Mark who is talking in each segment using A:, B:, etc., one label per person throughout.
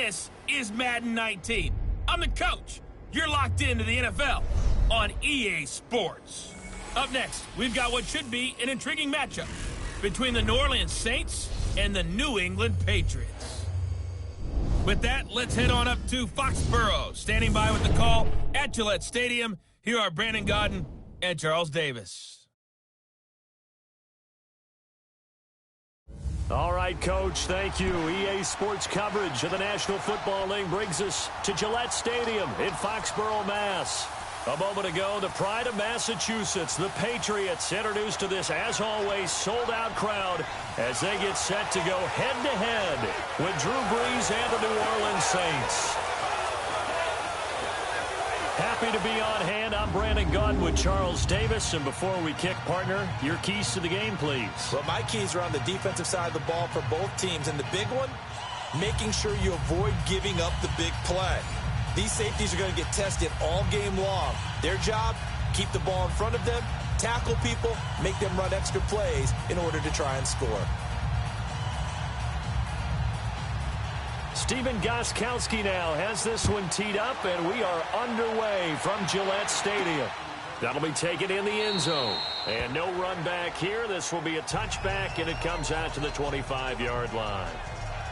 A: This is Madden 19. I'm the coach. You're locked into the NFL on EA Sports. Up next, we've got what should be an intriguing matchup between the New Orleans Saints and the New England Patriots. With that, let's head on up to Foxborough. Standing by with the call at Gillette Stadium, here are Brandon Godden and Charles Davis.
B: All right, Coach, thank you. EA Sports coverage of the National Football League brings us to Gillette Stadium in Foxborough, Mass. A moment ago, the pride of Massachusetts, the Patriots, introduced to this, as always, sold-out crowd as they get set to go head-to-head with Drew Brees and the New Orleans Saints. Happy to be on hand. I'm Brandon Godden with Charles Davis. And before we kick, partner, your keys to the game, please.
C: Well, my keys are on the defensive side of the ball for both teams. And the big one, making sure you avoid giving up the big play. These safeties are going to get tested all game long. Their job, keep the ball in front of them, tackle people, make them run extra plays in order to try and score.
B: Stephen Gostkowski now has this one teed up, and we are underway from Gillette Stadium. That'll be taken in the end zone. And no run back here. This will be a touchback, and it comes out to the 25-yard line.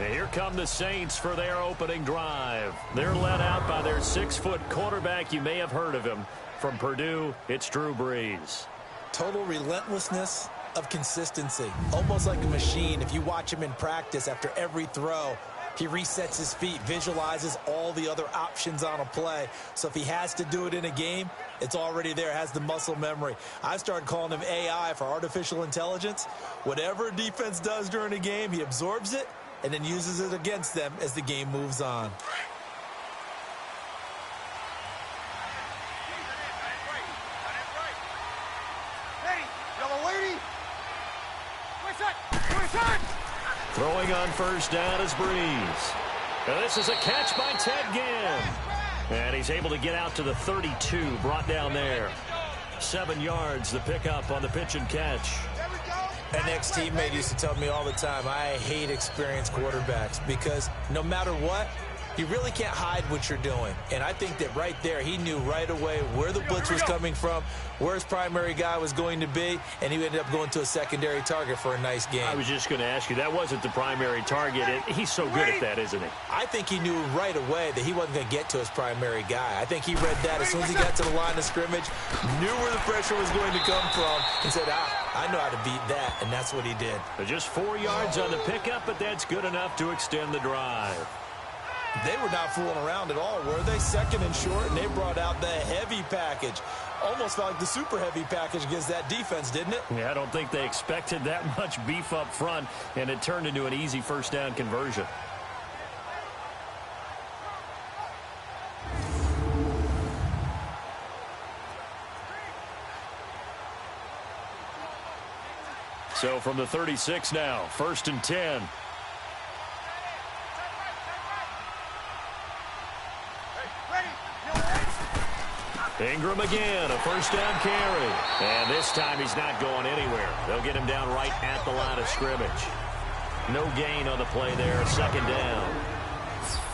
B: And here come the Saints for their opening drive. They're led out by their 6-foot quarterback. You may have heard of him. From Purdue, it's Drew Brees.
C: Total relentlessness of consistency. Almost like a machine. If you watch him in practice after every throw, he resets his feet, visualizes all the other options on a play. So if he has to do it in a game, it's already there, has the muscle memory. I started calling him AI for artificial intelligence. Whatever a defense does during a game, he absorbs it and then uses it against them as the game moves on.
B: Throwing on first down is Brees. And this is a catch by Ted Ginn. And he's able to get out to the 32, brought down there. 7 yards, the pickup on the pitch and catch.
C: An ex-teammate used to tell me all the time, I hate experienced quarterbacks because no matter what, you really can't hide what you're doing. And I think that right there, he knew right away where the blitz was coming from, where his primary guy was going to be, and he ended up going to a secondary target for a nice game.
B: I was just going to ask you, that wasn't the primary target. He's so good at that, isn't he?
C: I think he knew right away that he wasn't going to get to his primary guy. I think he read that as soon as he got to the line of scrimmage, knew where the pressure was going to come from, and said, I know how to beat that, and that's what he did.
B: Just 4 yards on the pickup, but that's good enough to extend the drive.
C: They were not fooling around at all, were they? Second and short, and they brought out the heavy package. Almost felt like the super heavy package against that defense, didn't it?
B: Yeah, I don't think they expected that much beef up front, and it turned into an easy first down conversion. So from the 36 now, 1st and 10. Ingram again, a first down carry. And this time he's not going anywhere. They'll get him down right at the line of scrimmage. No gain on the play there, 2nd down.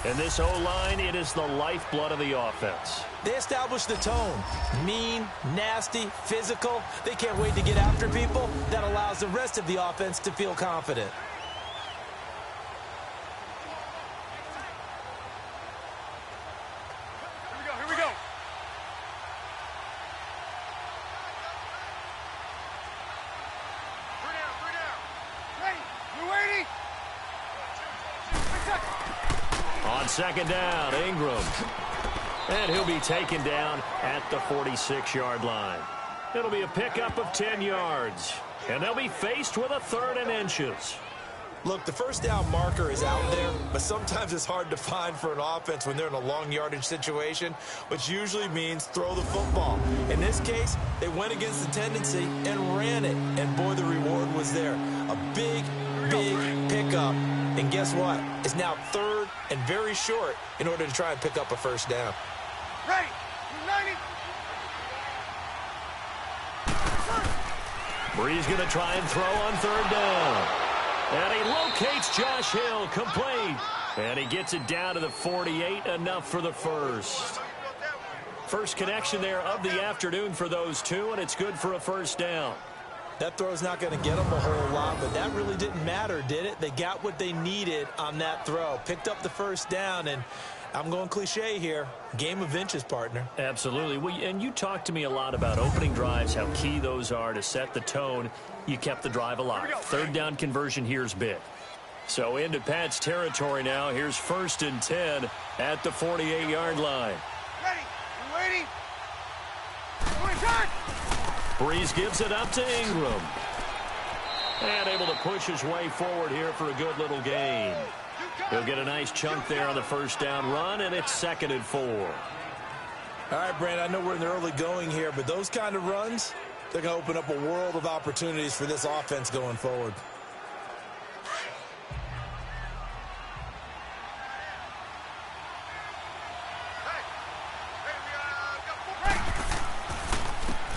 B: And this O-line, it is the lifeblood of the offense.
C: They establish the tone. Mean, nasty, physical. They can't wait to get after people. That allows the rest of the offense to feel confident.
B: On 2nd down, Ingram. And he'll be taken down at the 46-yard line. It'll be a pickup of 10 yards. And they'll be faced with a 3rd and inches.
C: Look, the first down marker is out there, but sometimes it's hard to find for an offense when they're in a long yardage situation, which usually means throw the football. In this case, they went against the tendency and ran it. And boy, the reward was there. A big, big pickup. And guess what? It's now 3rd and very short in order to try and pick up a first down.
D: Ready. United.
B: Brees going to try and throw on 3rd down. And he locates Josh Hill, complete. And he gets it down to the 48, enough for the first. First connection there of the afternoon for those two, and it's good for a first down.
C: That throw's not going to get them a whole lot, but that really didn't matter, did it? They got what they needed on that throw. Picked up the first down, and I'm going cliche here. Game of inches, partner.
B: Absolutely. Well, and you talked to me a lot about opening drives, how key those are to set the tone. You kept the drive alive. Third down conversion here is big. So into Pat's territory now. Here's 1st and 10 at the 48-yard line.
D: Ready. You waiting? Return.
B: Breeze gives it up to Ingram. And able to push his way forward here for a good little gain. He'll get a nice chunk there on the first down run, and it's 2nd and 4.
C: All right, Brand, I know we're in the early going here, but those kind of runs, they're going to open up a world of opportunities for this offense going forward.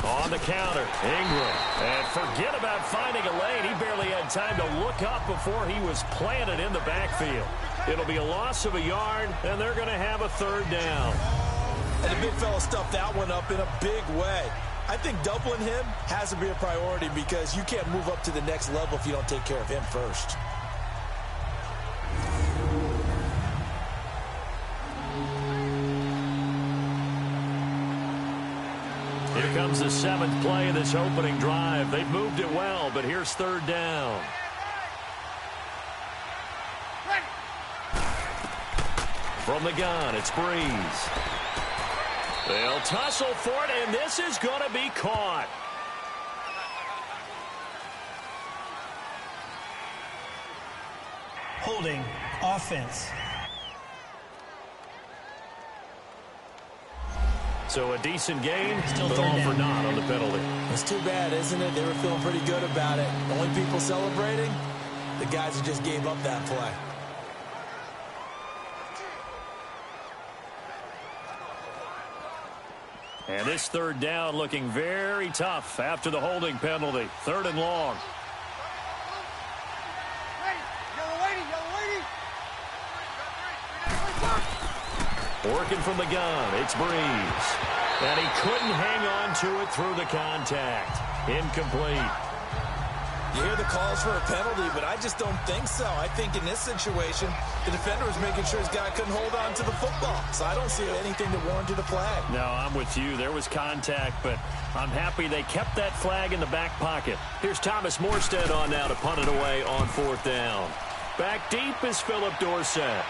B: On the counter, Ingram. And forget about finding a lane. He barely had time to look up before he was planted in the backfield. It'll be a loss of a yard, and they're going to have a 3rd down.
C: And the big fella stuffed that one up in a big way. I think doubling him has to be a priority because you can't move up to the next level if you don't take care of him first.
B: Here comes the 7th play of this opening drive. They've moved it well, but here's 3rd down. From the gun, it's Breeze. They'll tussle for it, and this is going to be caught.
E: Holding offense.
B: So a decent game,
E: Still
B: but
E: 3rd
B: all for
E: down.
B: naught on the penalty.
C: It's too bad, isn't it? They were feeling pretty good about it. Only people celebrating, the guys who just gave up that play.
B: And this 3rd down looking very tough after the holding penalty. 3rd and long. Working from the gun, it's Breeze. And he couldn't hang on to it through the contact. Incomplete.
C: You hear the calls for a penalty, but I just don't think so. I think in this situation, the defender was making sure his guy couldn't hold on to the football. So I don't see anything that warranted a flag.
B: No, I'm with you. There was contact, but I'm happy they kept that flag in the back pocket. Here's Thomas Morstead on now to punt it away on 4th down. Back deep is Philip Dorsett.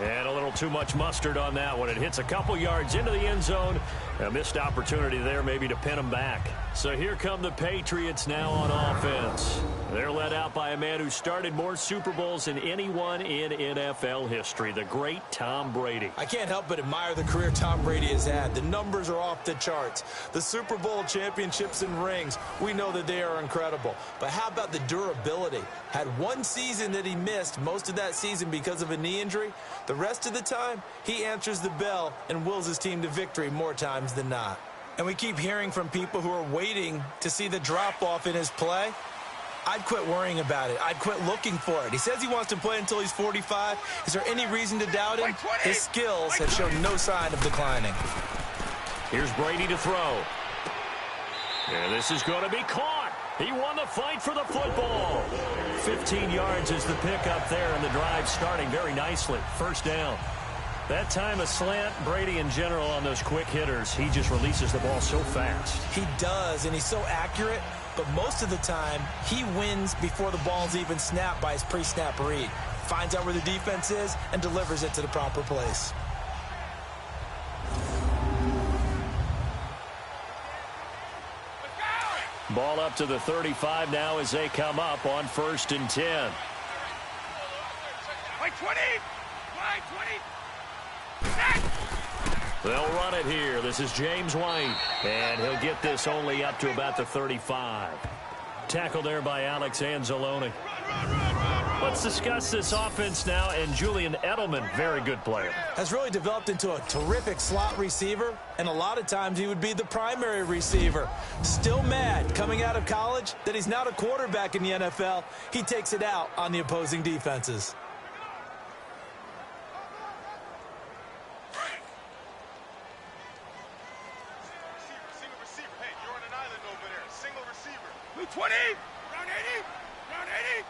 B: And a little too much mustard on that one. It hits a couple yards into the end zone. A missed opportunity there maybe to pin them back. So here come the Patriots now on offense. They're led out by a man who started more Super Bowls than anyone in NFL history, the great Tom Brady.
C: I can't help but admire the career Tom Brady has had. The numbers are off the charts. The Super Bowl championships and rings, we know that they are incredible. But how about the durability? Had one season that he missed, most of that season because of a knee injury. The rest of the time, he answers the bell and wills his team to victory more times than not. And we keep hearing from people who are waiting to see the drop-off in his play. I'd quit worrying about it. I'd quit looking for it. He says he wants to play until he's 45. Is there any reason to doubt him? His skills have shown no sign of declining.
B: Here's Brady to throw. And this is going to be caught. He won the fight for the football. 15 yards is the pickup there, and the drive starting very nicely. 1st down. That time a slant, Brady in general on those quick hitters, he just releases the ball so fast.
C: He does, and he's so accurate, but most of the time he wins before the ball's even snapped by his pre-snap read. Finds out where the defense is and delivers it to the proper place.
B: Ball up to the 35 now as they come up on 1st and 10.
D: Wait, 20! Wide 20!
B: They'll run it here. This is James White. And he'll get this only up to about the 35. Tackled there by Alex Anzalone. Let's discuss this offense now, and Julian Edelman, very good player.
C: Has really developed into a terrific slot receiver, and a lot of times he would be the primary receiver. Still mad coming out of college that he's not a quarterback in the NFL. He takes it out on the opposing defenses.
D: Receiver. Hey, you're on an island over there. Single receiver. Blue 20. Round 80. Round 80.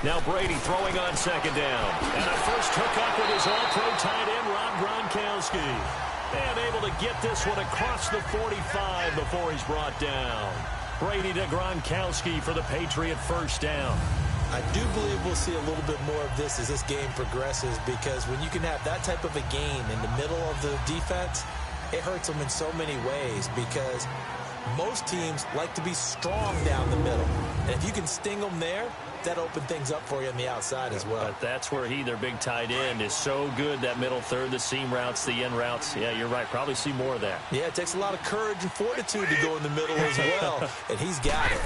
B: Now Brady throwing on second down. And a first hookup with his all-pro tight end, Rob Gronkowski. And able to get this one across the 45 before he's brought down. Brady to Gronkowski for the Patriot first down.
C: I do believe we'll see a little bit more of this as this game progresses, because when you can have that type of a game in the middle of the defense, it hurts them in so many ways, because most teams like to be strong down the middle. And if you can sting them there, that opens things up for you on the outside as well.
B: But that's where their big tight end, is so good, that middle third, the seam routes, the in routes. Yeah, you're right. Probably see more of that.
C: Yeah, it takes a lot of courage and fortitude to go in the middle as well, and he's got it.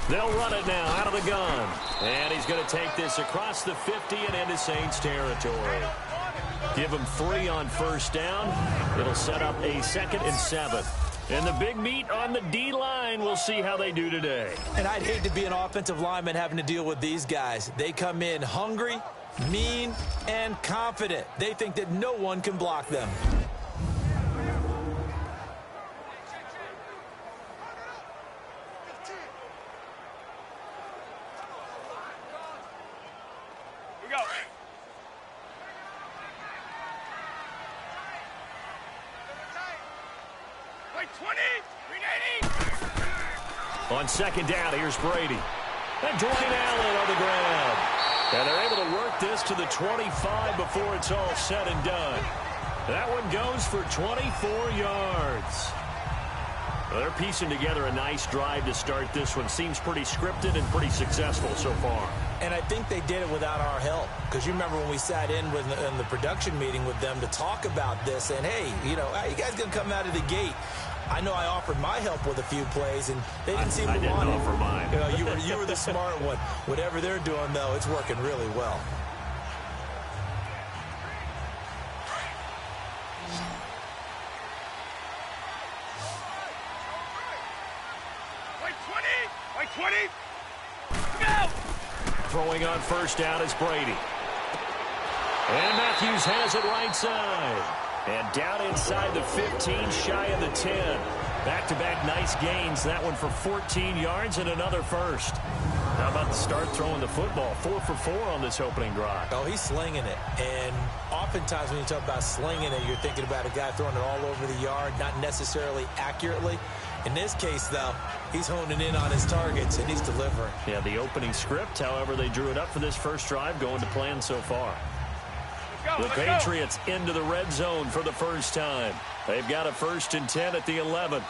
B: They'll run it now out of the gun. And he's going to take this across the 50 and into Saints territory. Give him 3 on first down. It'll set up a 2nd and 7. And the big meat on the D-line, we'll see how they do today.
C: And I'd hate to be an offensive lineman having to deal with these guys. They come in hungry, mean, and confident. They think that no one can block them.
B: On second down, here's Brady. And Dwayne Allen on the ground. And they're able to work this to the 25 before it's all said and done. That one goes for 24 yards. Well, they're piecing together a nice drive to start this one. Seems pretty scripted and pretty successful so far.
C: And I think they did it without our help. Because you remember when we sat in the production meeting with them to talk about this. And, hey, you know, how you guys going to come out of the gate? I know I offered my help with a few plays, and they didn't seem to want it.
B: I didn't offer mine.
C: You know, you were the smart one. Whatever they're doing, though, it's working really well.
D: Like 20. Go!
B: Throwing on first down is Brady. And Matthews has it right side. And down inside the 15, shy of the 10. Back-to-back nice gains. That one for 14 yards and another first. How about the start throwing the football? 4 for 4 on this opening drive.
C: Oh, he's slinging it. And oftentimes when you talk about slinging it, you're thinking about a guy throwing it all over the yard, not necessarily accurately. In this case, though, he's honing in on his targets, and he's delivering.
B: Yeah, the opening script, however, they drew it up for this first drive, going to plan so far. The Patriots into the red zone for the first time. They've got a 1st and 10 at the 11.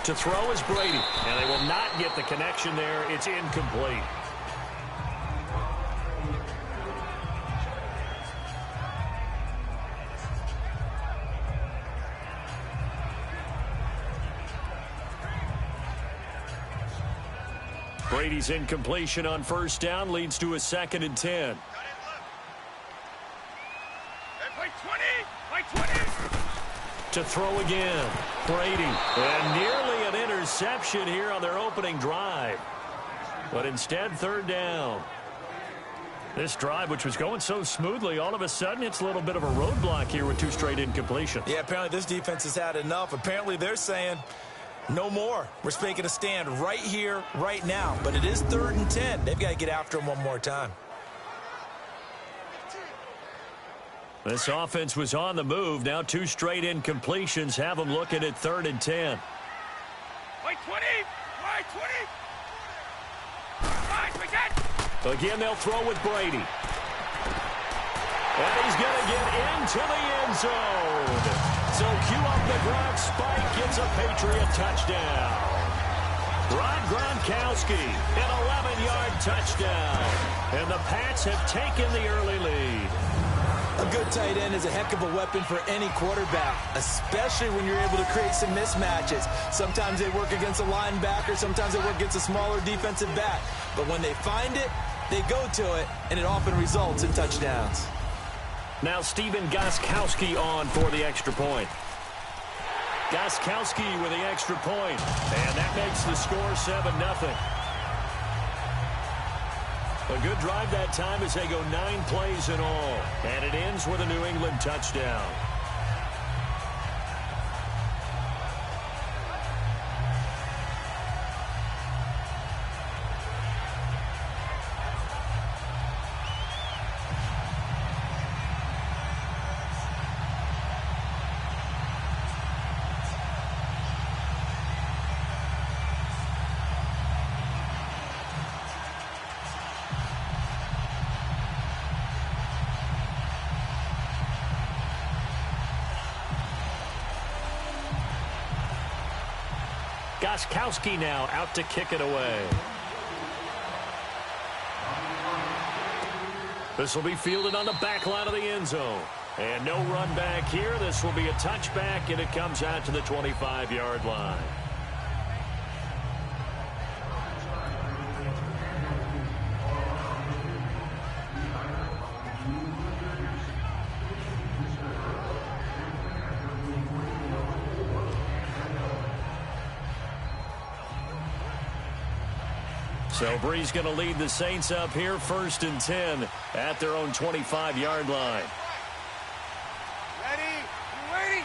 B: To throw is Brady, and they will not get the connection there. It's incomplete. Brady's incompletion on first down leads to a 2nd and 10. To throw again, Brady. And nearly an interception here on their opening drive. But instead, 3rd down. This drive, which was going so smoothly, all of a sudden it's a little bit of a roadblock here with 2 straight incompletions.
C: Yeah, apparently this defense has had enough. Apparently they're saying, no more. We're making a stand right here, right now. But it is 3rd and 10. They've got to get after him one more time.
B: This offense was on the move. Now 2 straight incompletions have them looking at 3rd and 10. Again, they'll throw with Brady. And he's going to get into the end zone. So cue up the Gronk spike, gets a Patriot touchdown. Rob Gronkowski, an 11-yard touchdown. And the Pats have taken the early lead.
C: A good tight end is a heck of a weapon for any quarterback, especially when you're able to create some mismatches. Sometimes they work against a linebacker, sometimes they work against a smaller defensive back. But when they find it, they go to it, and it often results in touchdowns.
B: Now Steven Gostkowski on for the extra point. Gostkowski with the extra point, and that makes the score 7-0. A good drive that time as they go 9 plays in all. And it ends with a New England touchdown. Gostkowski now out to kick it away. This will be fielded on the back line of the end zone. And no run back here. This will be a touchback, and it comes out to the 25-yard line. So Bree's going to lead the Saints up here, 1st and 10 at their own 25-yard line.
D: Ready? You ready?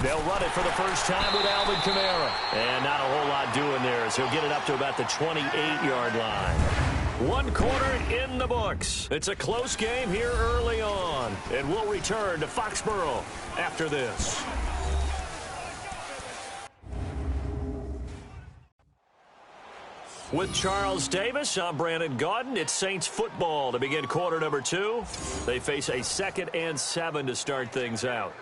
B: They'll run it for the first time with Alvin Kamara. And not a whole lot doing there, so he'll get it up to about the 28-yard line. 1 quarter in the books. It's a close game here early on. And we'll return to Foxborough after this. With Charles Davis, I'm Brandon Gaudin. It's Saints football to begin quarter number 2. They face a 2nd and 7 to start things out.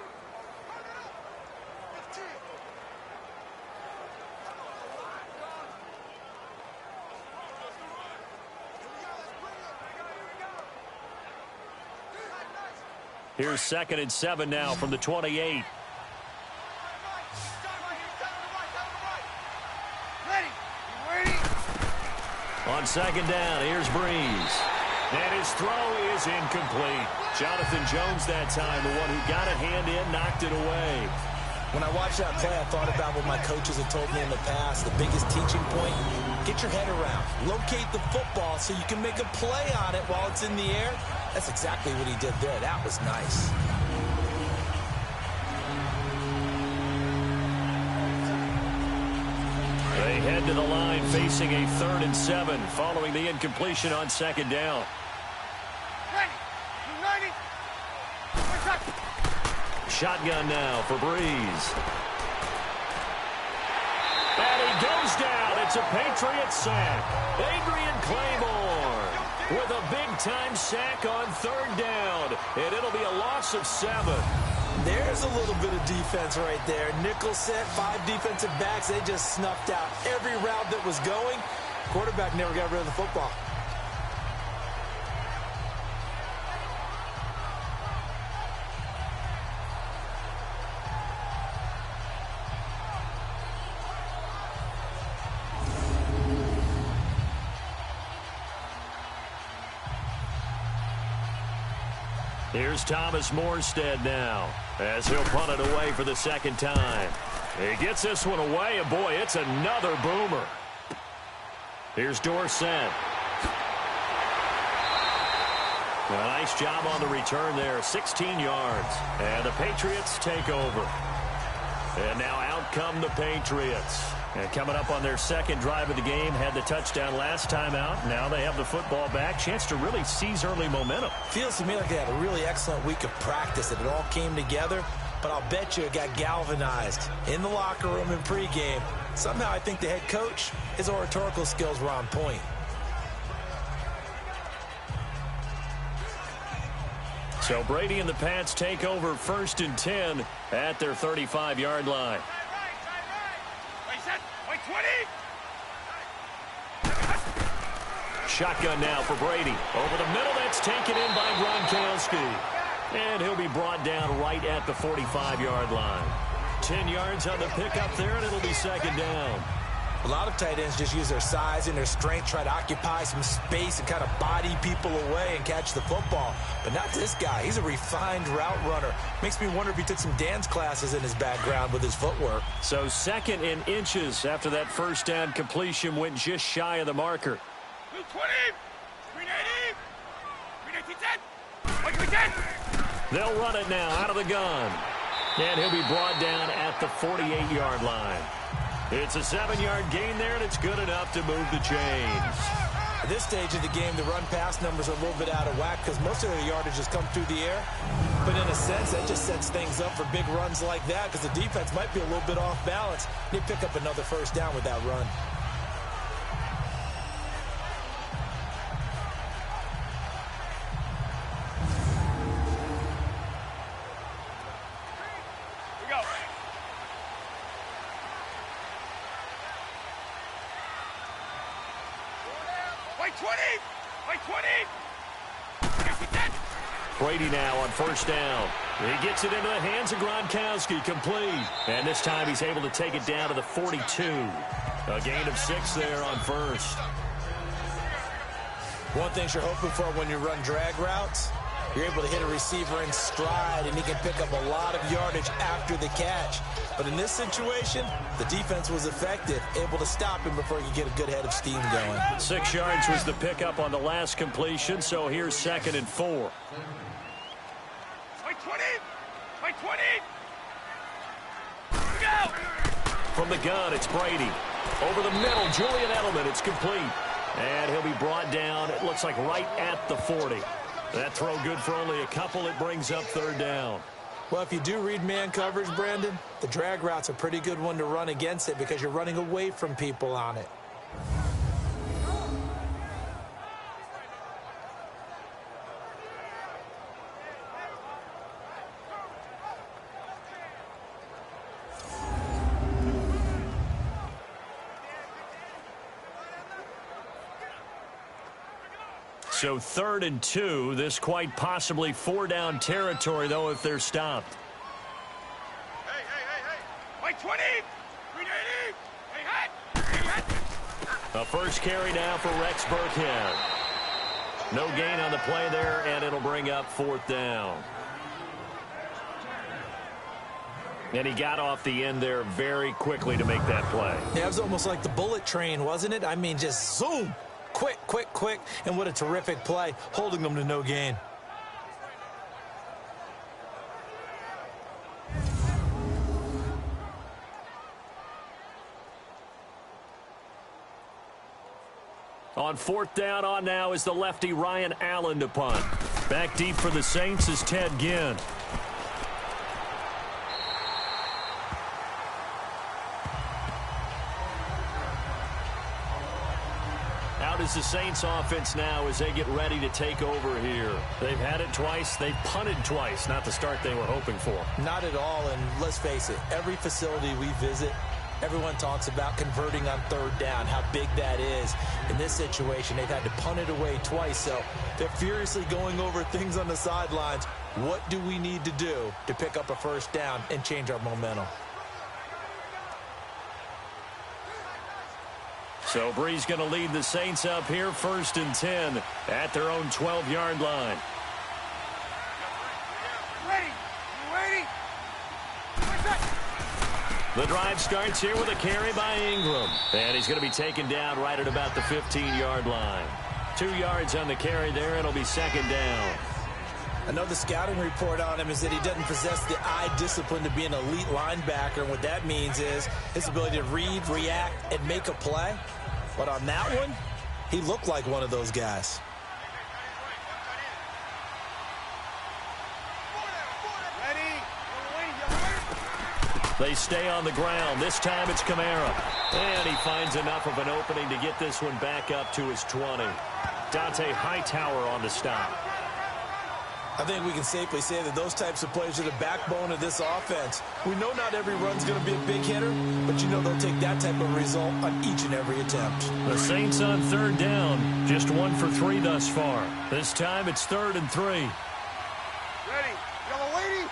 B: Here's 2nd and 7 now from the 28. On 2nd down, here's Breeze. And his throw is incomplete. Jonathan Jones that time, the one who got a hand in, knocked it away.
C: When I watched that play, I thought about what my coaches have told me in the past. The biggest teaching point, get your head around. Locate the football so you can make a play on it while it's in the air. That's exactly what he did there. That was nice.
B: They head to the line facing a 3rd and 7 following the incompletion on 2nd down.
D: Ready?
B: Shotgun now for Breeze. And he goes down. It's a Patriots sack. Adrian Claiborne with a big-time sack on 3rd down. And it'll be a loss of 7.
C: There's a little bit of defense right there. Nickel set, 5 defensive backs. They just snuffed out every route that was going. Quarterback never got rid of the football.
B: Here's Thomas Morstead now as he'll punt it away for the 2nd time. He gets this one away, and boy, it's another boomer. Here's Dorsett. A nice job on the return there, 16 yards. And the Patriots take over. And now out come the Patriots. And coming up on their 2nd drive of the game, had the touchdown last time out. Now they have the football back. Chance to really seize early momentum.
C: Feels to me like they had a really excellent week of practice, and it all came together. But I'll bet you it got galvanized in the locker room in pregame. Somehow I think the head coach, his oratorical skills were on point.
B: So Brady and the Pats take over 1st and 10 at their 35-yard line. shotgun now for Brady. Over the middle, that's taken in by Gronkowski. And he'll be brought down right at the 45-yard line. 10 yards on the pickup there, and it'll be second down.
C: A lot of tight ends just use their size and their strength, try to occupy some space and kind of body people away and catch the football. But not this guy. He's a refined route runner. Makes me wonder if he took some dance classes in his background with his footwork.
B: So second in inches after that first down completion went just shy of the marker.
D: 220, 380, 380, 10.
B: They'll run it now out of the gun. And he'll be brought down at the 48-yard line. It's a 7-yard gain there, and it's good enough to move the chains.
C: At this stage of the game, the run-pass numbers are a little bit out of whack because most of their yardage has come through the air. But in a sense, that just sets things up for big runs like that because the defense might be a little bit off balance. They pick up another first down with that run.
B: Brady now on first down. He gets it into the hands of Gronkowski, complete. And this time he's able to take it down to the 42. A gain of 6 there on first.
C: One thing you're hoping for when you run drag routes, you're able to hit a receiver in stride, and he can pick up a lot of yardage after the catch. But in this situation, the defense was effective, able to stop him before he could get a good head of steam going.
B: 6 yards was the pickup on the last completion, so here's 2nd and 4.
D: 20, 20. Go!
B: From the gun, it's Brady. Over the middle, Julian Edelman, it's complete. And he'll be brought down, it looks like right at the 40. That throw good for only a couple. It brings up 3rd down.
C: Well, if you do read man coverage, Brandon, the drag route's a pretty good one to run against it because you're running away from people on it.
B: So 3rd and 2. This quite possibly 4-down territory, though, if they're stopped.
D: Hey. 20, 380,
B: A first carry now for Rex Burkhead. No gain on the play there, and it'll bring up 4th down. And he got off the end there very quickly to make that play.
C: Yeah, it was almost like the bullet train, wasn't it? I mean, just zoom. Quick, and what a terrific play, holding them to no gain.
B: On 4th down, on now is the lefty Ryan Allen to punt. Back deep for the Saints is Ted Ginn. Is the Saints offense now as they get ready to take over here. They've had it twice. They've punted twice. Not the start they were hoping for.
C: Not at all, and let's face it, every facility we visit, everyone talks about converting on 3rd down, how big that is. In this situation, they've had to punt it away twice, so they're furiously going over things on the sidelines. What do we need to do to pick up a first down and change our momentum?
B: So Bree's going to lead the Saints up here 1st and 10 at their own 12-yard line.
D: Ready.
B: The drive starts here with a carry by Ingram. And he's going to be taken down right at about the 15-yard line. 2 yards on the carry there. It'll be 2nd down.
C: I know the scouting report on him is that he doesn't possess the eye discipline to be an elite linebacker. And what that means is his ability to read, react, and make a play. But on that one, he looked like one of those guys.
B: They stay on the ground. This time it's Kamara. And he finds enough of an opening to get this one back up to his 20. Dante Hightower on the stop.
C: I think we can safely say that those types of plays are the backbone of this offense. We know not every run's going to be a big hitter, but you know they'll take that type of result on each and every attempt.
B: The Saints on third down, just 1 for 3 thus far. This time it's 3rd and 3.
D: Ready. Yellow lady.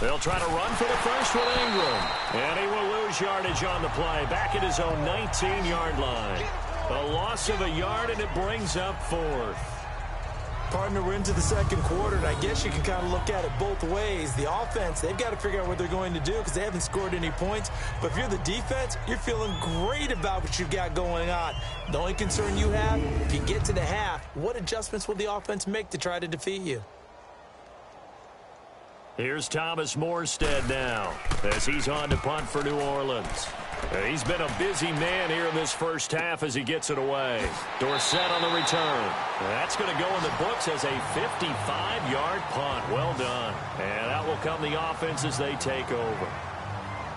B: They'll try to run for the first with Ingram. And he will lose yardage on the play, back at his own 19-yard line. A loss of a yard, and it brings up 4th.
C: Partner, we're into the second quarter, and I guess you can kind of look at it both ways. The offense, they've got to figure out what they're going to do because they haven't scored any points. But if you're the defense, you're feeling great about what you've got going on. The only concern you have, if you get to the half, what adjustments will the offense make to try to defeat you?
B: Here's Thomas Morstead now as he's on to punt for New Orleans. He's been a busy man here in this first half as he gets it away. Dorsett on the return. That's going to go in the books as a 55-yard punt. Well done. And out will come the offense as they take over.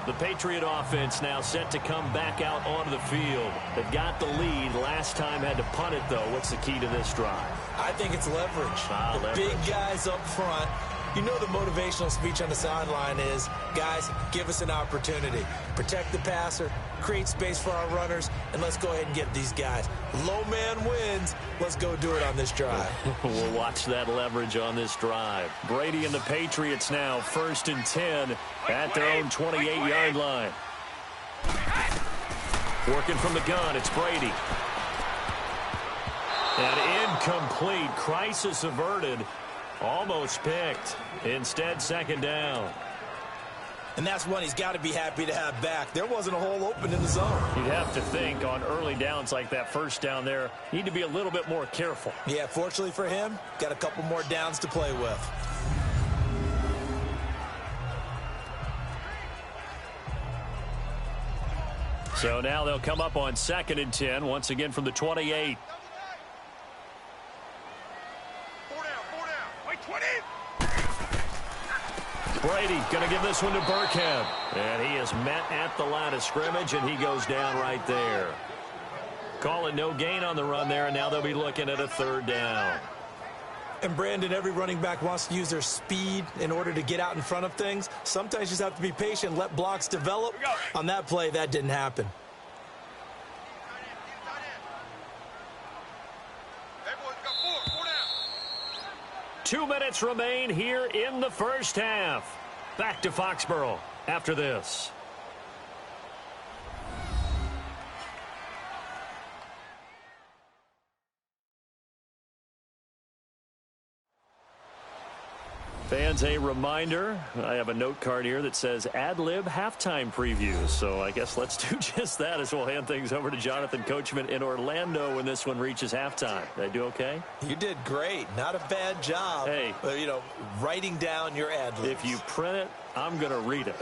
B: The Patriot offense now set to come back out onto the field. They've got the lead. Last time had to punt it, though. What's the key to this drive?
C: I think it's leverage.
B: Leverage.
C: Big guys up front. You know the motivational speech on the sideline is, guys, give us an opportunity. Protect the passer, create space for our runners, and let's go ahead and get these guys. Low man wins. Let's go do it on this drive.
B: We'll watch that leverage on this drive. Brady and the Patriots now 1st and 10 at their own 28-yard line. Working from the gun, it's Brady. And incomplete. Crisis averted. Almost picked. Instead, 2nd down.
C: And that's one he's got to be happy to have back. There wasn't a hole open in the zone.
B: You'd have to think on early downs like that first down there, you need to be a little bit more careful.
C: Yeah, fortunately for him, got a couple more downs to play with.
B: So now they'll come up on 2nd and 10, once again from the 28. Brady going to give this one to Burkhead. And he is met at the line of scrimmage, and he goes down right there. Calling no gain on the run there, and now they'll be looking at a 3rd down.
C: And, Brandon, every running back wants to use their speed in order to get out in front of things. Sometimes you just have to be patient, let blocks develop. On that play, that didn't happen.
B: 2 minutes remain here in the first half. Back to Foxborough after this. Fans, a reminder, I have a note card here that says ad-lib halftime previews. So I guess let's do just that as we'll hand things over to Jonathan Coachman in Orlando when this one reaches halftime. Did I do okay?
C: You did great. Not a bad job.
B: Hey.
C: Writing down your ad-libs.
B: If you print it, I'm going to read it.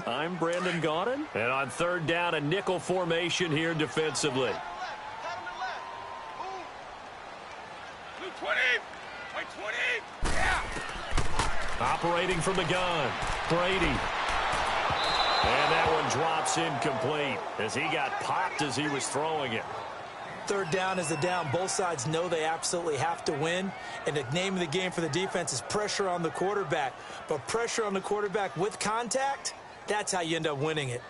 B: I'm Brandon Gaudin. And on 3rd down, a nickel formation here defensively. Operating from the gun, Brady. And that one drops incomplete as he got popped as he was throwing it.
C: 3rd down is a down. Both sides know they absolutely have to win. And the name of the game for the defense is pressure on the quarterback. But pressure on the quarterback with contact, that's how you end up winning it.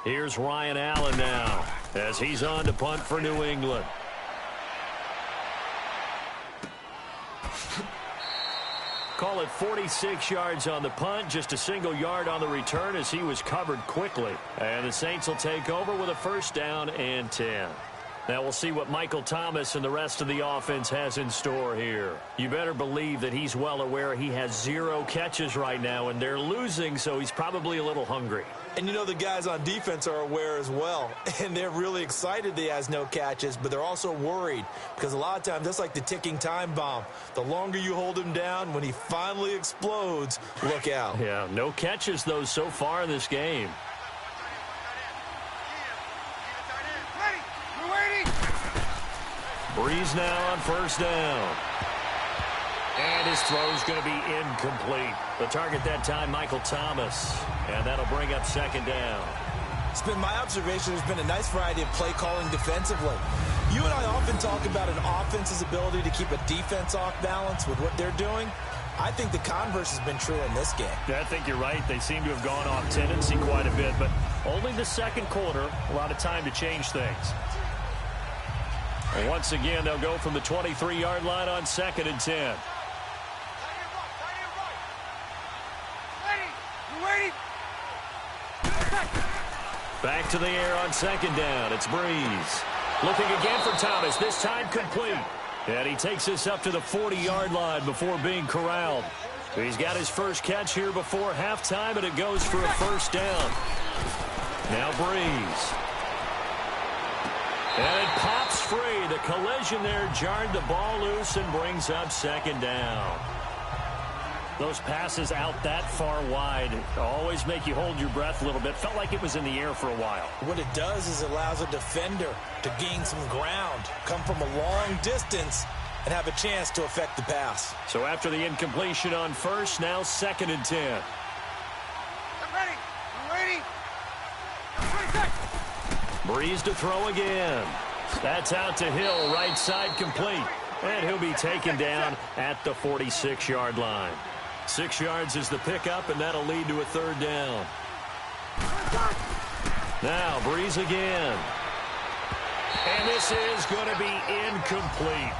B: Here's Ryan Allen now as he's on to punt for New England. Call it 46 yards on the punt, just a single yard on the return as he was covered quickly. And the Saints will take over with a 1st down and 10. Now we'll see what Michael Thomas and the rest of the offense has in store here. You better believe that he's well aware he has 0 catches right now, and they're losing, so he's probably a little hungry.
C: And the guys on defense are aware as well. And they're really excited that he has no catches, but they're also worried because a lot of times that's like the ticking time bomb. The longer you hold him down, when he finally explodes, look out.
B: Yeah, no catches, though, so far in this game. Breeze now on 1st down. And his throw's going to be incomplete. The target that time, Michael Thomas. And that'll bring up 2nd down.
C: It's been my observation there's been a nice variety of play calling defensively. You and I often talk about an offense's ability to keep a defense off balance with what they're doing. I think the converse has been true in this game.
B: Yeah, I think you're right. They seem to have gone off tendency quite a bit, but only the second quarter, a lot of time to change things. And once again, they'll go from the 23-yard line on 2nd and 10. Back to the air on 2nd down. It's Breeze. Looking again for Thomas, this time complete. And he takes this up to the 40-yard line before being corralled. He's got his first catch here before halftime, and it goes for a first down. Now Breeze. And it pops free. The collision there jarred the ball loose and brings up 2nd down. Those passes out that far wide always make you hold your breath a little bit. Felt like it was in the air for a while.
C: What it does is it allows a defender to gain some ground, come from a long distance, and have a chance to affect the pass.
B: So after the incompletion on first, now 2nd and 10.
D: I'm ready. I'm ready.
B: Breeze to throw again. That's out to Hill, right side complete. And he'll be taken down at the 46-yard line. 6 yards is the pickup, and that'll lead to a 3rd down. Now Breeze again. And this is going to be incomplete.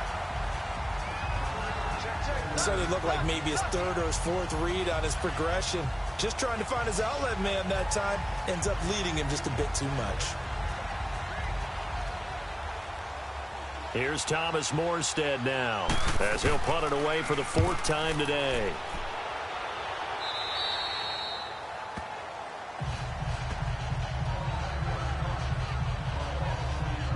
C: Certainly looked like maybe his 3rd or his 4th read on his progression. Just trying to find his outlet man that time. Ends up leading him just a bit too much.
B: Here's Thomas Morstead now, as he'll punt it away for the 4th time today.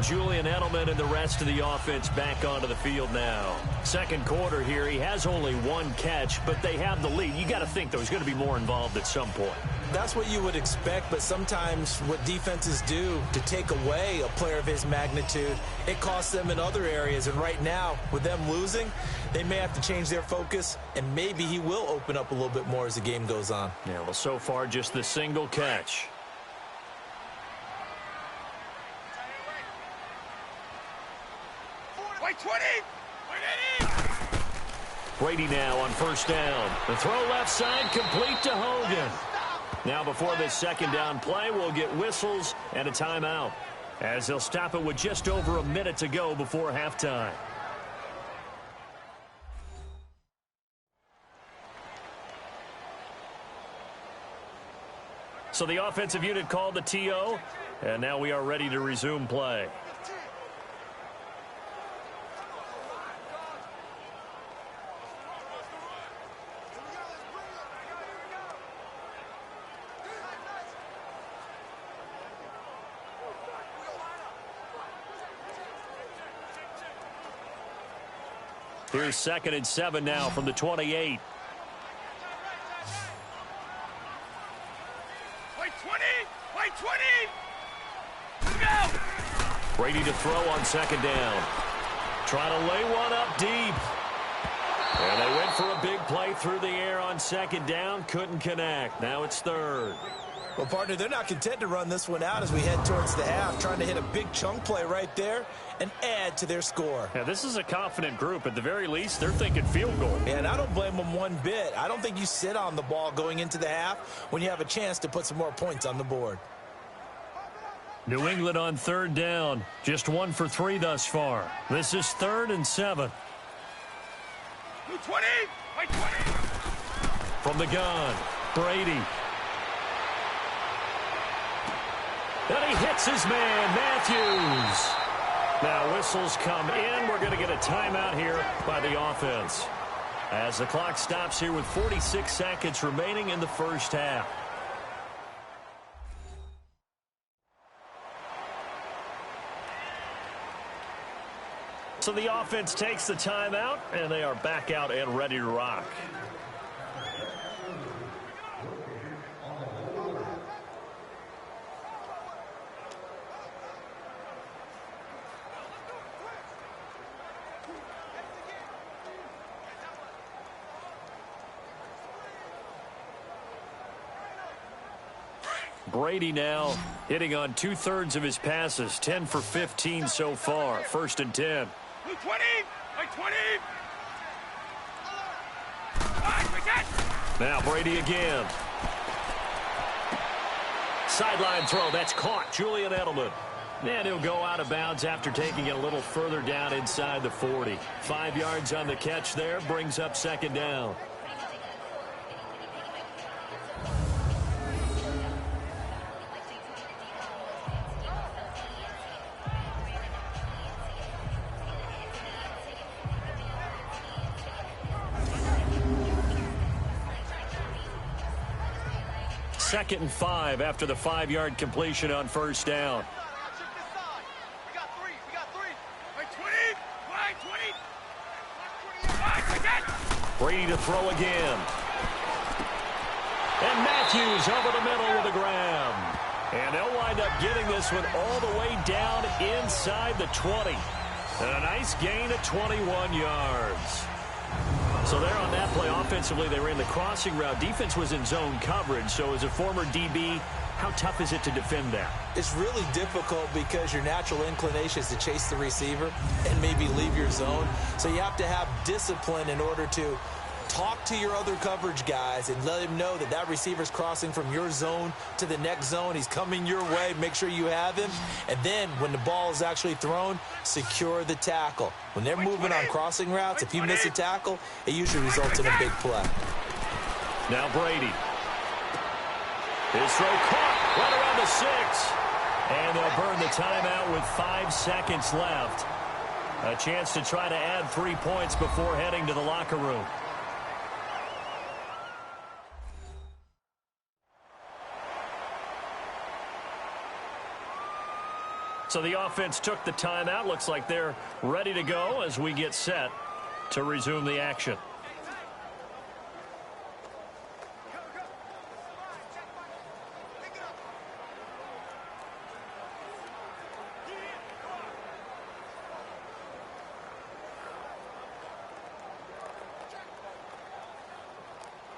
B: Julian Edelman and the rest of the offense back onto the field now. Second quarter here, he has only 1 catch, but they have the lead. You got to think, though, he's going to be more involved at some point.
C: That's what you would expect, but sometimes what defenses do to take away a player of his magnitude, it costs them in other areas. And right now, with them losing, they may have to change their focus, and maybe he will open up a little bit more as the game goes on.
B: Yeah, well, so far, just the single catch.
D: Wait, 20!
B: Brady now on 1st down. The throw left side complete to Hogan. Now before this 2nd down play, we'll get whistles and a timeout, as they'll stop it with just over a minute to go before halftime. So the offensive unit called the TO, and now we are ready to resume play. Here's 2nd and 7 now from the 28.
D: Wait, 20! Wait, 20! Go!
B: Brady to throw on 2nd down. Trying to lay one up deep. And they went for a big play through the air on 2nd down. Couldn't connect. Now it's 3rd.
C: Well, partner, they're not content to run this one out as we head towards the half, trying to hit a big chunk play right there and add to their score.
B: Yeah, this is a confident group. At the very least, they're thinking field goal.
C: And I don't blame them one bit. I don't think you sit on the ball going into the half when you have a chance to put some more points on the board.
B: New England on 3rd down. Just 1 for 3 thus far. This is 3rd and 7.
D: 20! Wait, 20!
B: From the gun, Brady. And he hits his man, Matthews. Now whistles come in. We're going to get a timeout here by the offense, as the clock stops here with 46 seconds remaining in the first half. So the offense takes the timeout, and they are back out and ready to rock. Brady now Hitting on 2/3 of his passes, 10 for 15 so far. 1st and 10.
D: 20! Like 20!
B: Now Brady again. Sideline throw. That's caught. Julian Edelman. And he'll go out of bounds after taking it a little further down inside the 40. 5 yards on the catch there. Brings up 2nd down. Second and 5 after the 5-yard completion on 1st down.
D: We got three. Like 20!
B: Brady to throw again. And Matthews over the middle with a grab. And they'll wind up getting this one all the way down inside the 20. And a nice gain of 21 yards. So there on that play, offensively, they ran the crossing route. Defense was in zone coverage. So as a former DB, how tough is it to defend that?
C: It's really difficult because your natural inclination is to chase the receiver and maybe leave your zone. So you have to have discipline in order to talk to your other coverage guys and let him know that that receiver's crossing from your zone to the next zone. He's coming your way. Make sure you have him. And then when the ball is actually thrown, secure the tackle. When they're moving on crossing routes, if you miss a tackle, it usually results in a big play.
B: Now Brady. His throw caught right around the 6. And they'll burn the timeout with 5 seconds left. A chance to try to add 3 points before heading to the locker room. So the offense took the timeout. Looks like they're ready to go as we get set to resume the action.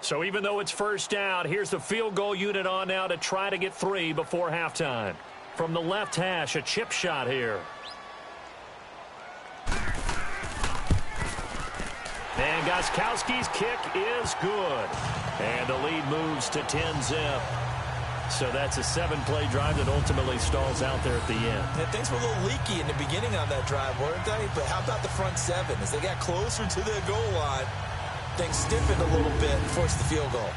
B: So even though it's 1st down, here's the field goal unit on now to try to get 3 before halftime. From the left hash, a chip shot here. And Gostkowski's kick is good. And the lead moves to 10-zip. So that's a 7-play drive that ultimately stalls out there at the end.
C: And things were a little leaky in the beginning on that drive, weren't they? But how about the front 7? As they got closer to the goal line, things stiffened a little bit and forced the field goal.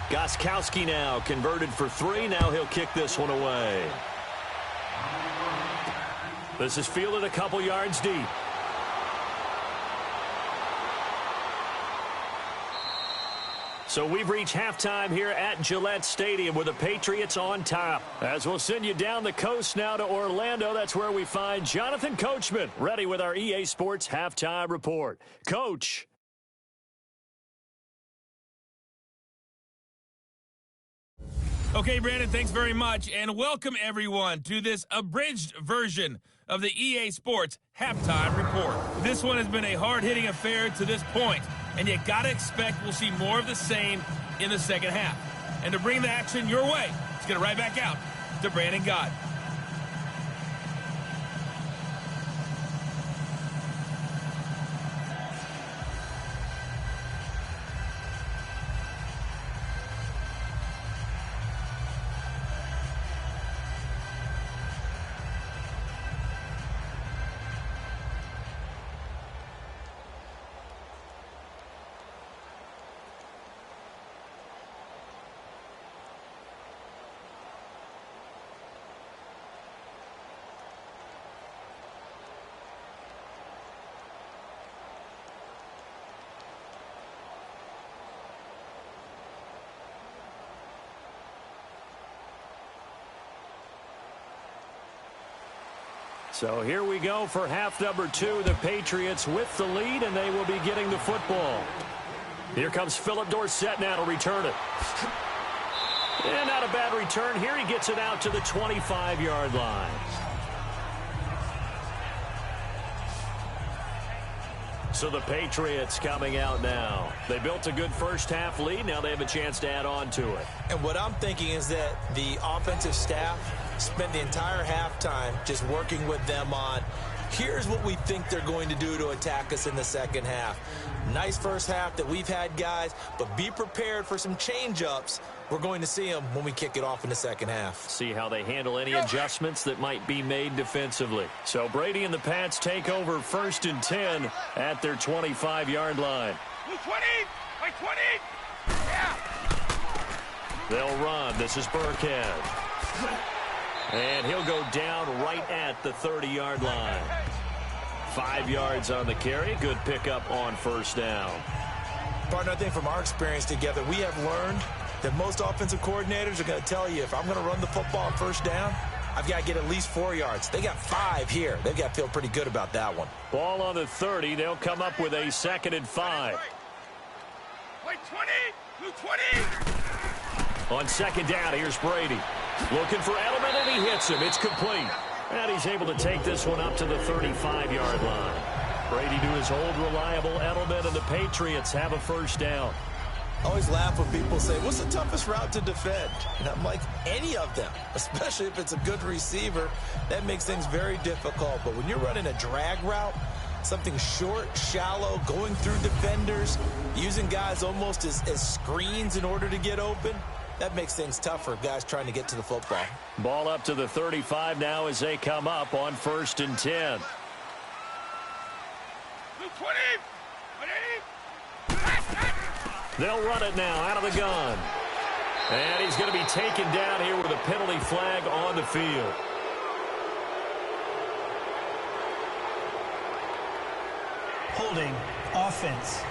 B: Gostkowski now converted for 3. Now he'll kick this one away. This is fielded a couple yards deep. So we've reached halftime here at Gillette Stadium with the Patriots on top. As we'll send you down the coast now to Orlando, that's where we find Jonathan Coachman ready with our EA Sports Halftime Report. Coach.
A: Okay, Brandon, thanks very much, and welcome everyone to this abridged version of the EA Sports Halftime Report. This one has been a hard-hitting affair to this point, and you gotta expect we'll see more of the same in the second half. And to bring the action your way, let's get it right back out to Brandon Gott.
B: So here we go for half number 2. The Patriots with the lead, and they will be getting the football. Here comes Philip Dorsett now to return it. And not a bad return here. He gets it out to the 25-yard line. So the Patriots coming out now. They built a good first-half lead. Now they have a chance to add on to it.
C: And what I'm thinking is that the offensive staff spent the entire halftime just working with them on, here's what we think they're going to do to attack us in the second half. Nice first half that we've had, guys, but be prepared for some change-ups. We're going to see them when we kick it off in the second half.
B: See how they handle any adjustments that might be made defensively. So Brady and the Pats take over 1st and 10 at their 25-yard line.
D: 20! By 20! Yeah!
B: They'll run. This is Burkhead. And he'll go down right at the 30-yard line. 5 yards on the carry. Good pickup on first down.
C: Partner, I think from our experience together, we have learned that most offensive coordinators are going to tell you, if I'm going to run the football on first down, I've got to get at least 4 yards. They got 5 here. They've got to feel pretty good about that one.
B: Ball on the 30. They'll come up with a 2nd and 5.
D: By 20! 20!
B: On 2nd down, here's Brady. Looking for Edelman, and he hits him. It's complete. And he's able to take this one up to the 35-yard line. Brady to his old reliable Edelman, and the Patriots have a first down.
C: I always laugh when people say, what's the toughest route to defend? And I'm like, any of them, especially if it's a good receiver. That makes things very difficult. But when you're running a drag route, something short, shallow, going through defenders, using guys almost as screens in order to get open, that makes things tougher, guys trying to get to the football.
B: Ball up to the 35 now as they come up on 1st and 10.
D: 20!
B: They'll run it now out of the gun. And he's going to be taken down here with a penalty flag on the field.
E: Holding offense.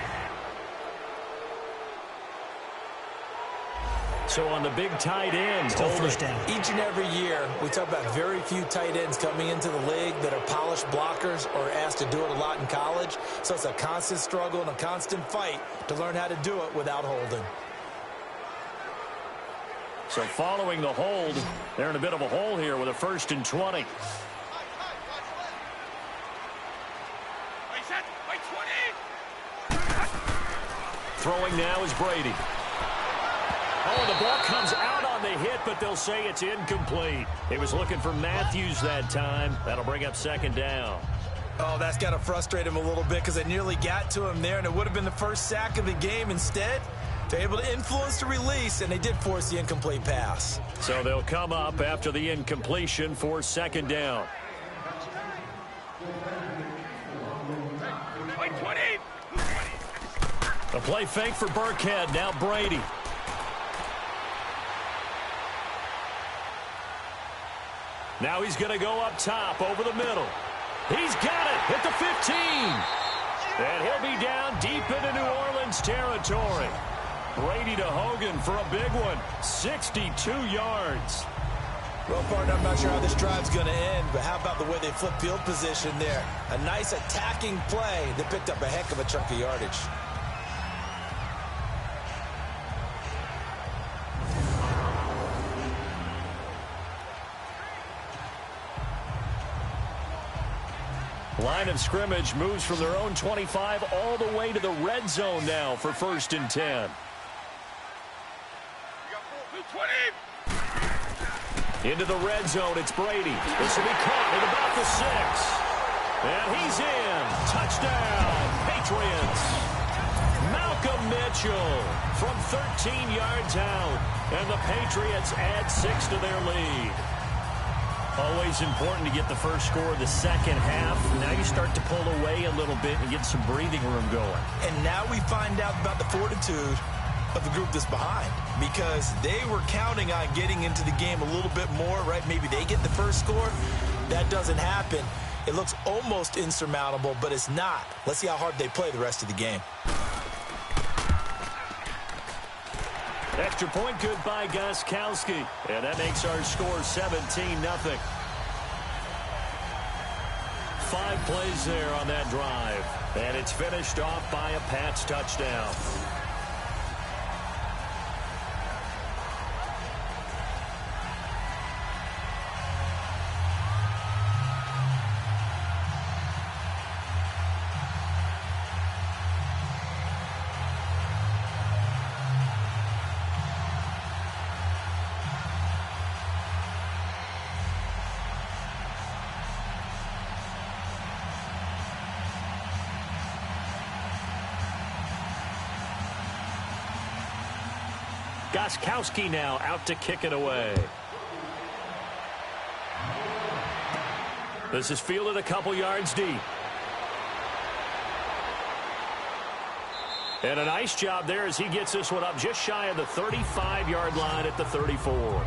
B: So on the big tight end.
E: Still first down.
C: Each and every year, we talk about very few tight ends coming into the league that are polished blockers or asked to do it a lot in college. So it's a constant struggle and a constant fight to learn how to do it without holding.
B: So following the hold, they're in a bit of a hole here with a 1st and 20. Throwing now is Brady. Oh, the ball comes out on the hit, but they'll say it's incomplete. He was looking for Matthews that time. That'll bring up 2nd down.
C: Oh, that's got to frustrate him a little bit because they nearly got to him there, and it would have been the first sack of the game. Instead, they're able to influence the release, and they did force the incomplete pass.
B: So they'll come up after the incompletion for 2nd down. A play fake for Burkhead. Now Brady. Now he's going to go up top over the middle. He's got it at the 15. And he'll be down deep into New Orleans territory. Brady to Hogan for a big one. 62 yards.
C: Well, partner, I'm not sure how this drive's going to end, but how about the way they flip field position there? A nice attacking play that picked up a heck of a chunk of yardage.
B: Line of scrimmage moves from their own 25 all the way to the red zone now for 1st and 10. Into the red zone, it's Brady. This will be caught at about the 6. And he's in. Touchdown, Patriots. Malcolm Mitchell from 13 yards out. And the Patriots add 6 to their lead. Always important to get the first score of the second half. Now you start to pull away a little bit and get some breathing room going.
C: And now we find out about the fortitude of the group that's behind, because they were counting on getting into the game a little bit more, right? Maybe they get the first score. That doesn't happen. It looks almost insurmountable, but it's not. Let's see how hard they play the rest of the game.
B: Extra point good by Gostkowski. And that makes our score 17-0. 5 plays there on that drive. And it's finished off by a Pats touchdown. Gostkowski now out to kick it away. This is fielded a couple yards deep. And a nice job there as he gets this one up just shy of the 35-yard line at the 34.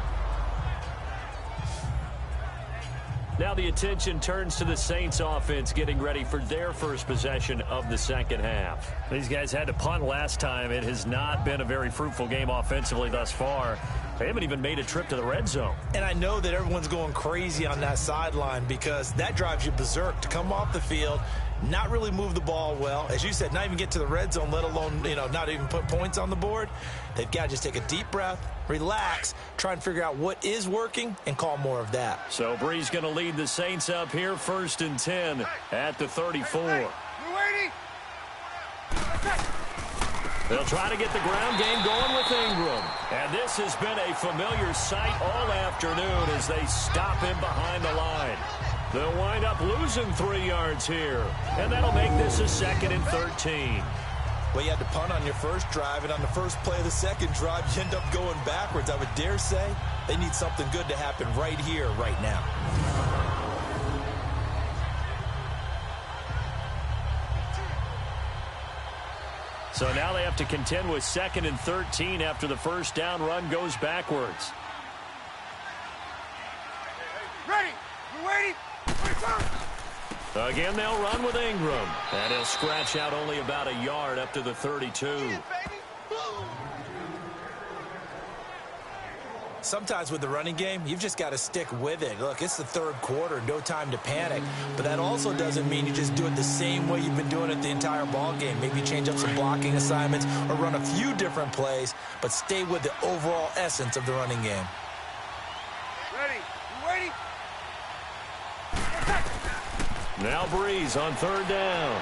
B: Now the attention turns to the Saints offense getting ready for their first possession of the second half.
F: These guys had to punt last time. It has not been a very fruitful game offensively thus far. They haven't even made a trip to the red zone.
C: And I know that everyone's going crazy on that sideline because that drives you berserk to come off the field, not really move the ball well. As you said, not even get to the red zone, let alone, not even put points on the board. They've got to just take a deep breath, relax, try and figure out what is working, and call more of that.
B: So Bree's going to lead the Saints up here, 1st and 10 at the 34.
D: Hey, we're waiting.
B: They'll try to get the ground game going with Ingram. And this has been a familiar sight all afternoon as they stop him behind the line. They'll wind up losing 3 yards here. And that'll make this a 2nd and 13.
C: Well, you had to punt on your first drive, and on the first play of the second drive, you end up going backwards. I would dare say they need something good to happen right here, right now.
B: So now they have to contend with 2nd and 13 after the first down run goes backwards.
D: Ready. We're waiting.
B: Again, they'll run with Ingram. And he'll scratch out only about a yard up to the 32.
C: Sometimes with the running game, you've just got to stick with it. Look, it's the third quarter, no time to panic. But that also doesn't mean you just do it the same way you've been doing it the entire ball game. Maybe change up some blocking assignments or run a few different plays, but stay with the overall essence of the running game.
D: Ready. We're waiting.
B: Now Breeze on 3rd down.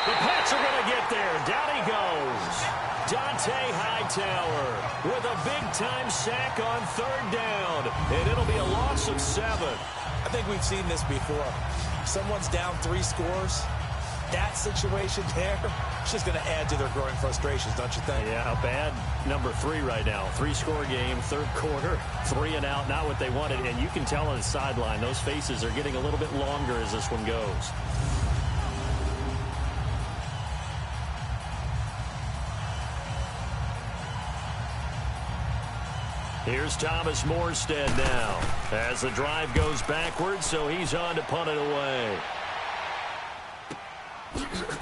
B: The Pats are going to get there. Down he goes. Dante Hightower with a big-time sack on 3rd down. And it'll be a loss of 7.
C: I think we've seen this before. Someone's down 3 scores. That situation there, it's just going to add to their growing frustrations, don't you think?
B: Yeah, a bad number 3 right now. 3-score game, 3rd quarter, 3 and out, not what they wanted. And you can tell on the sideline, those faces are getting a little bit longer as this one goes. Here's Thomas Morstead now as the drive goes backwards, so he's on to punt it away.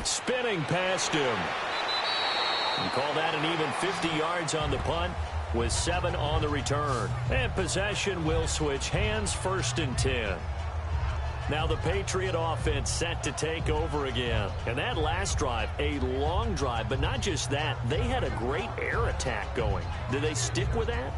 B: Spinning past him. And call that an even 50 yards on the punt with 7 on the return. And possession will switch hands, 1st and 10. Now the Patriot offense set to take over again. And that last drive, a long drive, but not just that. They had a great air attack going. Do they stick with that?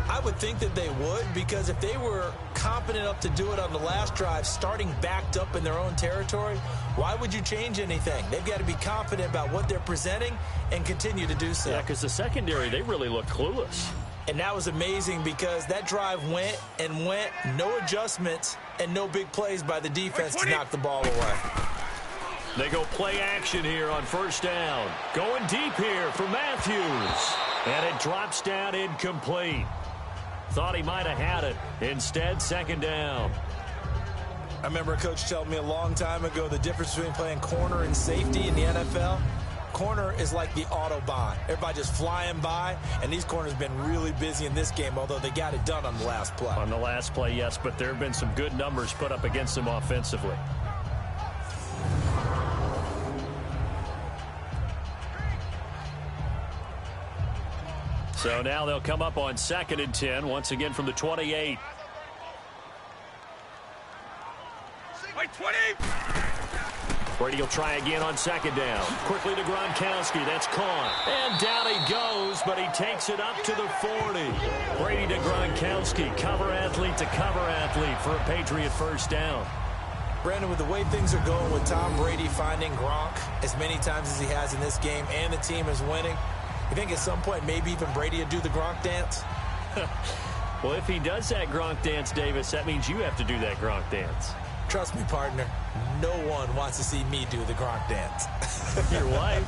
C: I would think that they would, because if they were confident enough to do it on the last drive, starting backed up in their own territory, why would you change anything? They've got to be confident about what they're presenting and continue to do so.
B: Yeah, because the secondary, they really look clueless.
C: And that was amazing because that drive went and went, no adjustments and no big plays by the defense to knock the ball away.
B: They go play action here on 1st down. Going deep here for Matthews. And it drops down incomplete. Thought he might have had it. Instead, 2nd down.
C: I remember a coach telling me a long time ago the difference between playing corner and safety in the NFL. Corner is like the Autobahn. Everybody just flying by, and these corners have been really busy in this game, although they got it done on the last play.
B: On the last play, yes, but there have been some good numbers put up against them offensively. So now they'll come up on 2nd and 10, once again from the 28.
D: Wait, 20!
B: Brady will try again on second down. Quickly to Gronkowski. That's caught. And down he goes, but he takes it up to the 40. Brady to Gronkowski. Cover athlete to cover athlete for a Patriot first down.
C: Brandon, with the way things are going with Tom Brady finding Gronk as many times as he has in this game and the team is winning, you think at some point maybe even Brady would do the Gronk dance?
B: Well, if he does that Gronk dance, Davis, that means you have to do that Gronk dance.
C: Trust me, partner, no one wants to see me do the Gronk dance.
B: Your wife?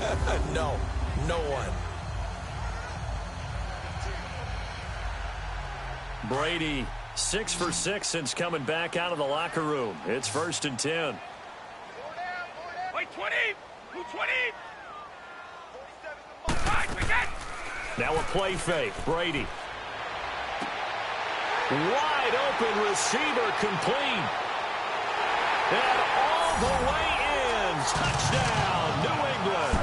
C: No, no one.
B: Brady, 6 for 6 since coming back out of the locker room. It's 1st and 10.
D: Wait, 20! Who 20?
B: Now a play fake. Brady. Wide open receiver complete. And all the way in. Touchdown, New England.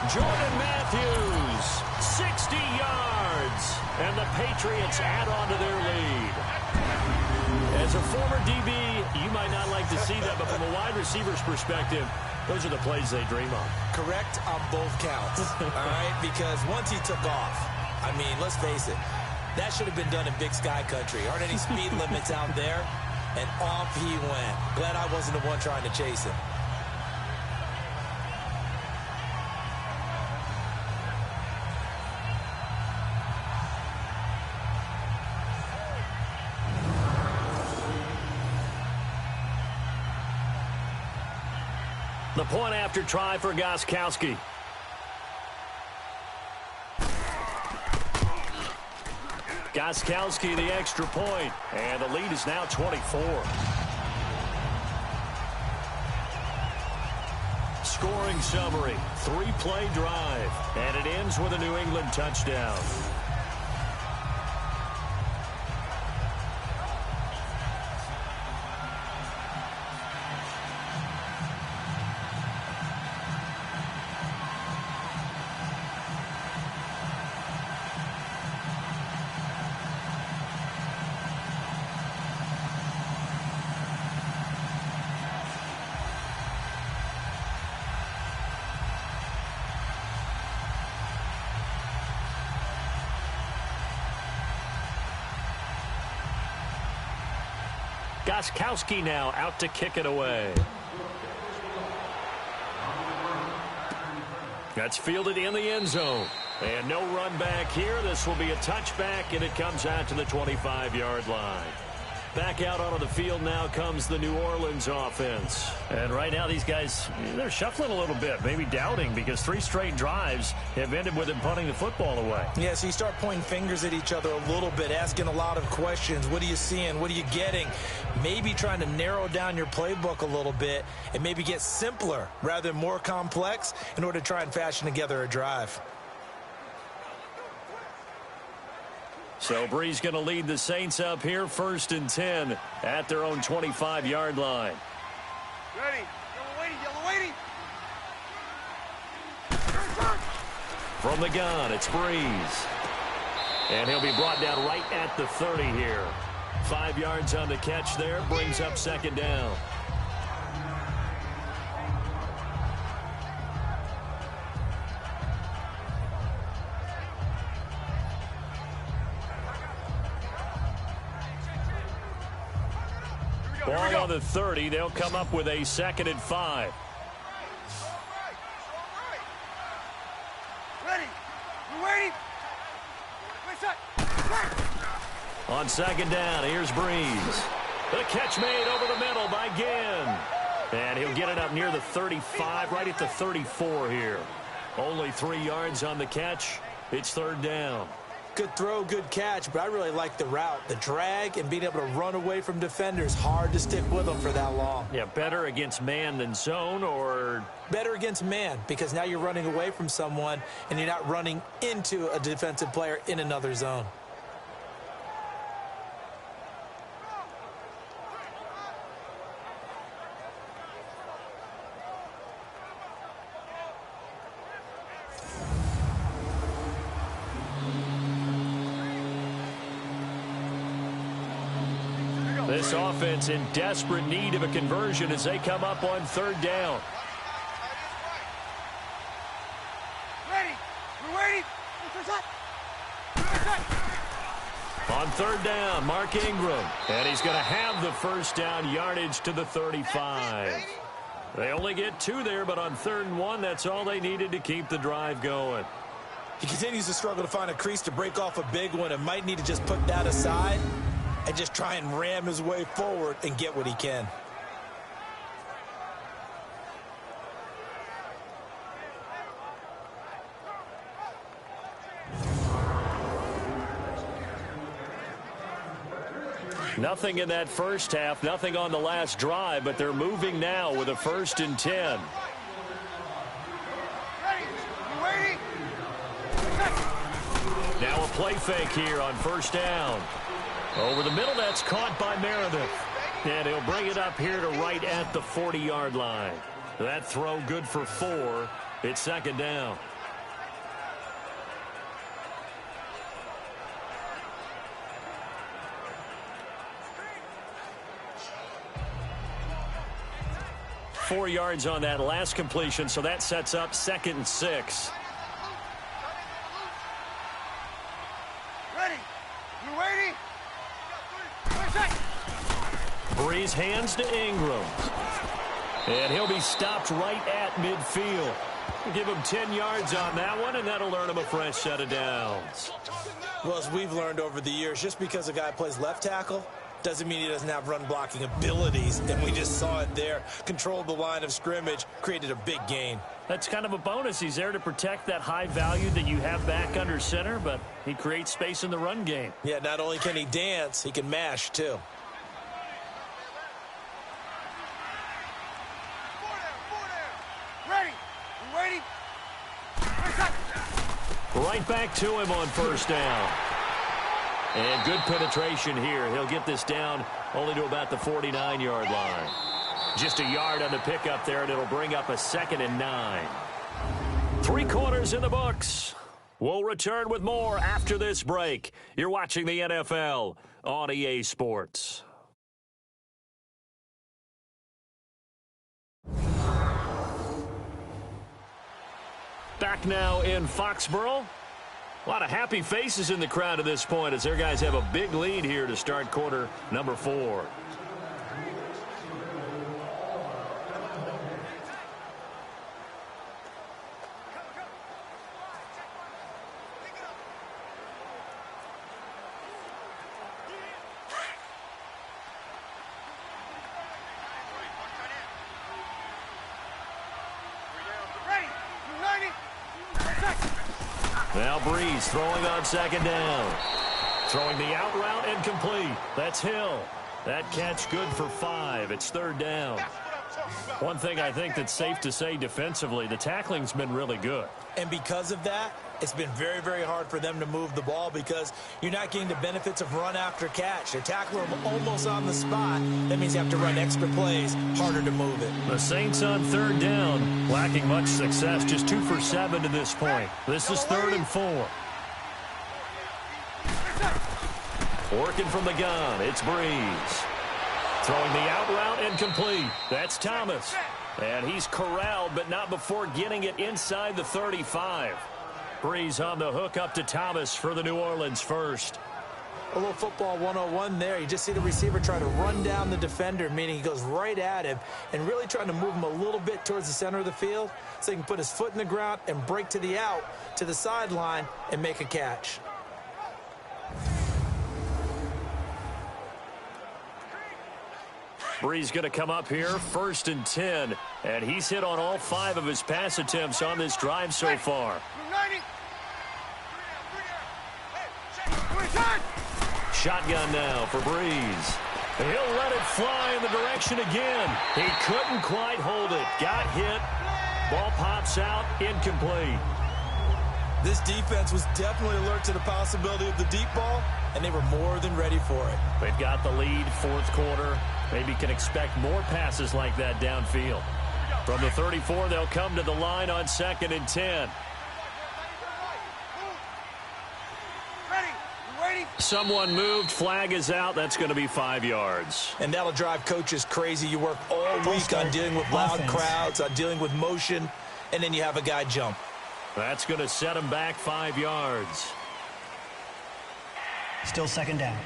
B: Jordan Matthews, 60 yards. And the Patriots add on to their lead. As a former DB, you might not like to see that, but from a wide receiver's perspective, those are the plays they dream of.
C: Correct on both counts, all right? Because once he took off, I mean, let's face it, that should have been done in Big Sky Country. Aren't any speed limits out there? And off he went. Glad I wasn't the one trying to chase him.
B: The point after try for Gronkowski. Gronkowski the extra point, and the lead is now 24. Scoring summary, 3-play drive, and it ends with a New England touchdown. Gronkowski now out to kick it away. That's fielded in the end zone. And no run back here. This will be a touchback, and it comes out to the 25-yard line. Back out onto the field now comes the New Orleans offense.
F: And right now these guys, they're shuffling a little bit, maybe doubting, because 3 straight drives have ended with them punting the football away.
C: Yeah, so you start pointing fingers at each other a little bit, asking a lot of questions. What are you seeing? What are you getting? Maybe trying to narrow down your playbook a little bit and maybe get simpler rather than more complex in order to try and fashion together a drive.
B: So Bree's going to lead the Saints up here, 1st and 10 at their own 25-yard line.
D: Ready. Yellow waiting.
B: From the gun, it's Breeze. And he'll be brought down right at the 30 here. 5 yards on the catch there, brings up 2nd down. Ball on the 30. They'll come up with a 2nd and 5.
D: Ready. We're waiting.
B: On 2nd down, here's Breeze. The catch made over the middle by Ginn. And he'll get it up near the 35, right at the 34 here. Only 3 yards on the catch. It's 3rd down.
C: Good throw, good catch, but I really like the route. The drag and being able to run away from defenders. Hard to stick with them for that long.
B: Yeah, better against man than zone, or?
C: Better against man, because now you're running away from someone and you're not running into a defensive player in another zone.
B: This offense in desperate need of a conversion as they come up on third down.
D: Ready. We're waiting.
B: On third down, Mark Ingram. And he's going to have the first down yardage to the 35. They only get 2 there, but on 3rd and 1, that's all they needed to keep the drive going.
C: He continues to struggle to find a crease to break off a big one and might need to just put that aside and just try and ram his way forward and get what he can.
B: Nothing in that first half, nothing on the last drive, but they're moving now with a 1st and 10. Now a play fake here on 1st down. Over the middle, that's caught by Meredith. And he'll bring it up here to right at the 40-yard line. That throw good for 4. It's 2nd down. Four yards on that last completion, so that sets up 2nd and 6.
D: Ready. You waiting?
B: Breeze hands to Ingram. And he'll be stopped right at midfield. Give him 10 yards on that one, and that'll earn him a fresh set of downs.
C: Well, as we've learned over the years, just because a guy plays left tackle doesn't mean he doesn't have run-blocking abilities, and we just saw it there. Controlled the line of scrimmage, created a big gain.
B: That's kind of a bonus. He's there to protect that high value that you have back under center, but he creates space in the run game.
C: Yeah, not only can he dance, he can mash, too.
D: Ready. You waiting?
B: Right back to him on 1st down. And good penetration here. He'll get this down only to about the 49-yard line. Just a yard on the pickup there, and it'll bring up a 2nd and 9. 3 quarters in the books. We'll return with more after this break. You're watching the NFL on EA Sports. Back now in Foxborough. A lot of happy faces in the crowd at this point as their guys have a big lead here to start quarter number 4. Now Breeze throwing on 2nd down. Throwing the out route and complete. That's Hill. That catch good for 5. It's 3rd down. One thing I think that's safe to say defensively, the tackling's been really good.
C: And because of that, it's been very, very hard for them to move the ball because you're not getting the benefits of run after catch. They're tackling them almost on the spot. That means you have to run extra plays, harder to move it.
B: The Saints on 3rd down, lacking much success, just 2 for 7 to this point. This is 3rd and 4. Working from the gun, it's Breeze. Throwing the out route and complete. That's Thomas. And he's corralled, but not before getting it inside the 35. Breeze on the hook up to Thomas for the New Orleans first.
C: A little football 101 there. You just see the receiver try to run down the defender, meaning he goes right at him and really trying to move him a little bit towards the center of the field so he can put his foot in the ground and break to the out, to the sideline, and make a catch.
B: Breeze going to come up here, 1st and 10, and he's hit on all 5 of his pass attempts on this drive so far. Shotgun now for Breeze. He'll let it fly in the direction again. He couldn't quite hold it. Got hit. Ball pops out, incomplete.
C: This defense was definitely alert to the possibility of the deep ball, and they were more than ready for it.
B: They've got the lead, 4th quarter. Maybe can expect more passes like that downfield. From the 34, they'll come to the line on 2nd and 10.
D: Ready? You waiting?
B: Someone moved. Flag is out. That's going to be 5 yards.
C: And that'll drive coaches crazy. You work all week on dealing with loud crowds, on dealing with motion, and then you have a guy jump.
B: That's going to set him back 5 yards.
E: Still second down.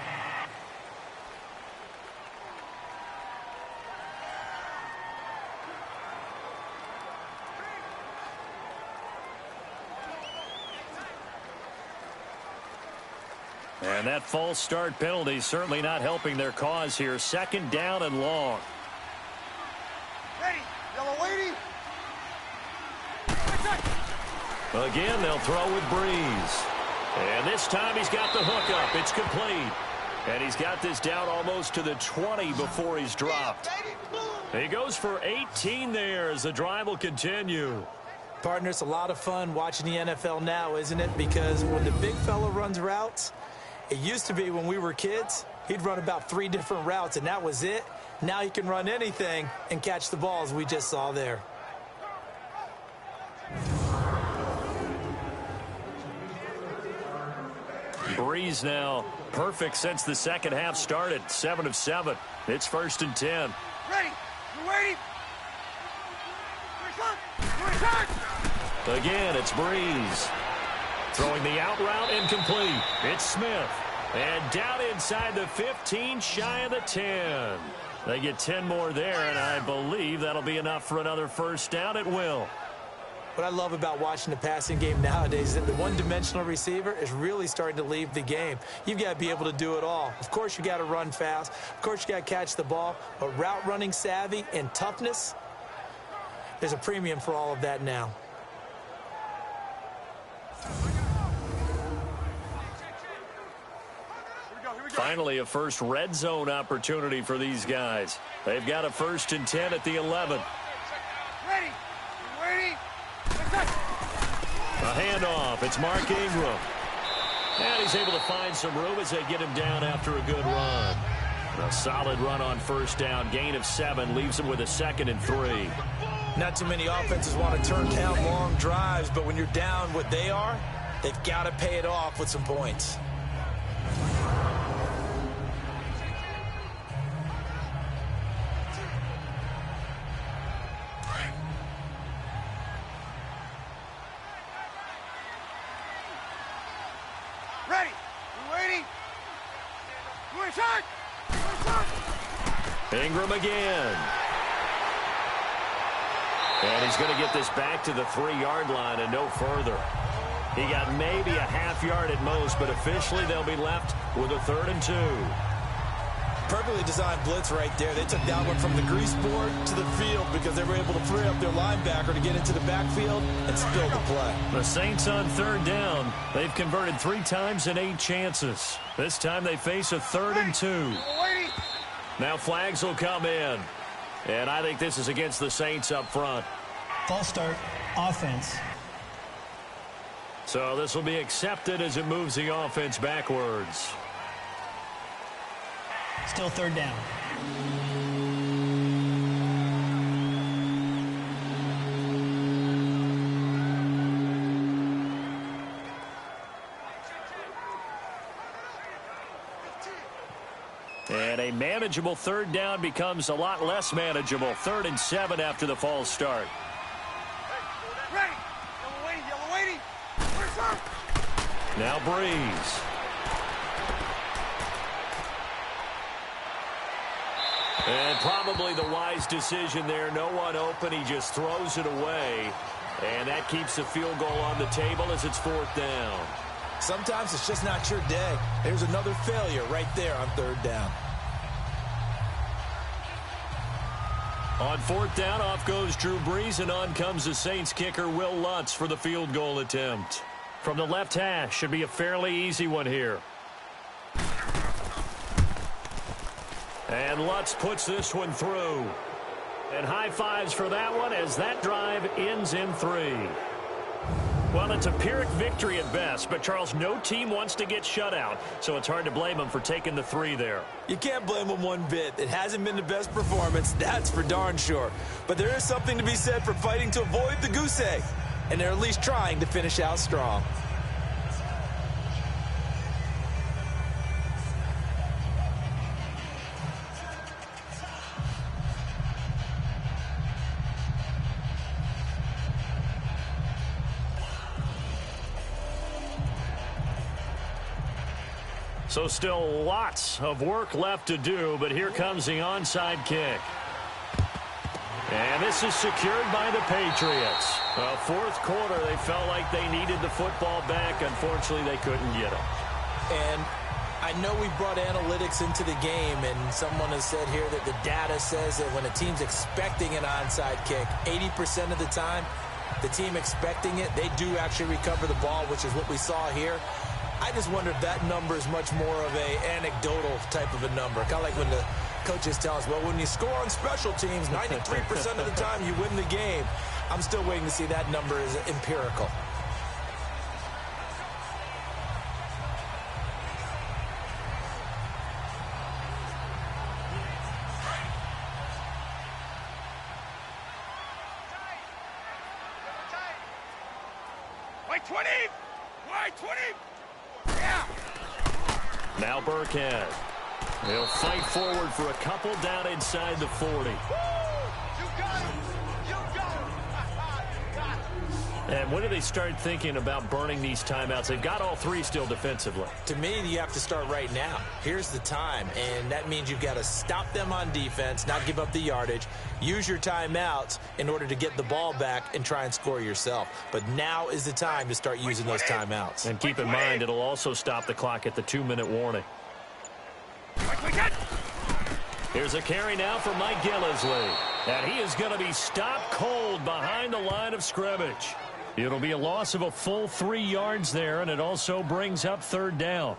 B: And that false start penalty certainly not helping their cause here. Second down and long.
D: Ready, yellow lady.
B: Again, they'll throw with Breeze. And this time he's got the hook up. It's complete. And he's got this down almost to the 20 before he's dropped. He goes for 18 there as the drive will continue.
C: Partner, it's a lot of fun watching the NFL now, isn't it? Because when the big fella runs routes, it used to be when we were kids, he'd run about 3 different routes, and that was it. Now he can run anything and catch the balls we just saw there.
B: Breeze now perfect since the second half started. 7 of 7. It's 1st and 10.
D: Ready, you waiting?
B: Again, it's Breeze. Throwing the out route incomplete. It's Smith. And down inside the 15, shy of the 10. They get 10 more there, and I believe that'll be enough for another first down. It will.
C: What I love about watching the passing game nowadays is that the one-dimensional receiver is really starting to leave the game. You've got to be able to do it all. Of course, you got to run fast. Of course, you got to catch the ball. But route running savvy and toughness, there's a premium for all of that now.
B: Finally, a first red zone opportunity for these guys. They've got a 1st and 10 at the 11.
D: Ready, you waiting?
B: A handoff. It's Mark Ingram. And he's able to find some room as they get him down after a good run. A solid run on first down. Gain of 7 leaves him with a 2nd and 3.
C: Not too many offenses want to turn down long drives, but when you're down what they are, they've got to pay it off with some points.
D: Ready, you waiting? You in shot?
B: Ingram again. And he's going to get this back to the 3-yard line and no further. He got maybe a half yard at most, but officially they'll be left with a 3rd and 2.
C: Perfectly designed blitz right there. They took that one from the grease board to the field because they were able to free up their linebacker to get into the backfield and spill the play.
B: The Saints on 3rd down. They've converted 3 times in 8 chances. This time they face a 3rd and 2. Now flags will come in. And I think this is against the Saints up front.
E: False start, offense.
B: So this will be accepted as it moves the offense backwards.
E: Still 3rd down.
B: And a manageable 3rd down becomes a lot less manageable. 3rd and 7 after the false start.
D: Ready, yellow waiting.
B: Now Breeze. And probably the wise decision there. No one open. He just throws it away. And that keeps the field goal on the table as it's 4th down.
C: Sometimes it's just not your day. There's another failure right there on 3rd down.
B: On 4th down, off goes Drew Brees, and on comes the Saints kicker, Will Lutz, for the field goal attempt. From the left hash, should be a fairly easy one here. And Lutz puts this one through. And high fives for that one as that drive ends in 3. Well, it's a Pyrrhic victory at best, but Charles, no team wants to get shut out, so it's hard to blame them for taking the 3 there.
C: You can't blame them one bit. It hasn't been the best performance, that's for darn sure. But there is something to be said for fighting to avoid the goose egg, and they're at least trying to finish out strong.
B: So still lots of work left to do, but here comes the onside kick. And this is secured by the Patriots. Fourth quarter, they felt like they needed the football back. Unfortunately, they couldn't get it.
C: And I know we brought analytics into the game, and someone has said here that the data says that when a team's expecting an onside kick, 80% of the time, the team expecting it, they do actually recover the ball, which is what we saw here. I just wonder if that number is much more of a anecdotal type of a number. Kind of like when the coaches tell us, well, when you score on special teams, 93% of the time you win the game. I'm still waiting to see that number is empirical.
D: White 20! White 20! Yeah!
B: Now Burkhead. He'll fight forward for a couple down inside the 40.
D: You got him! You got him! You got him!
B: And when do they start thinking about burning these timeouts? They've got all three still defensively.
C: To me, you have to start right now. Here's the time, and that means you've got to stop them on defense, not give up the yardage, use your timeouts in order to get the ball back and try and score yourself. But now is the time to start using those timeouts.
B: And keep in mind, it'll also stop the clock at the 2-minute warning. Here's a carry now for Mike Gillisley. And he is going to be stopped cold behind the line of scrimmage. It'll be a loss of a full 3 yards there, and it also brings up third down.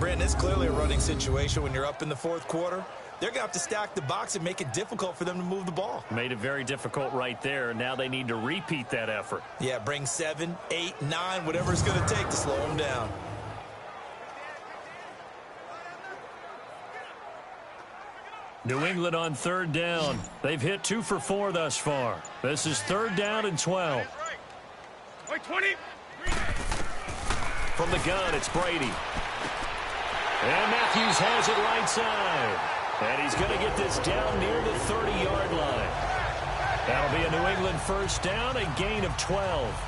C: Brandon, it's clearly a running situation when you're up in the fourth quarter. They're going to have to stack the box and make it difficult for them to move the ball.
B: Made it very difficult right there. Now they need to repeat that effort.
C: Yeah, bring 7, 8, 9, whatever it's going to take to slow them down.
B: New England on third down. They've hit 2 for 4 thus far. This is third down and 12.
D: White 20!
B: From the gun, it's Brady. And Matthews has it right side. And he's going to get this down near the 30-yard line. That'll be a New England first down, a gain of 12.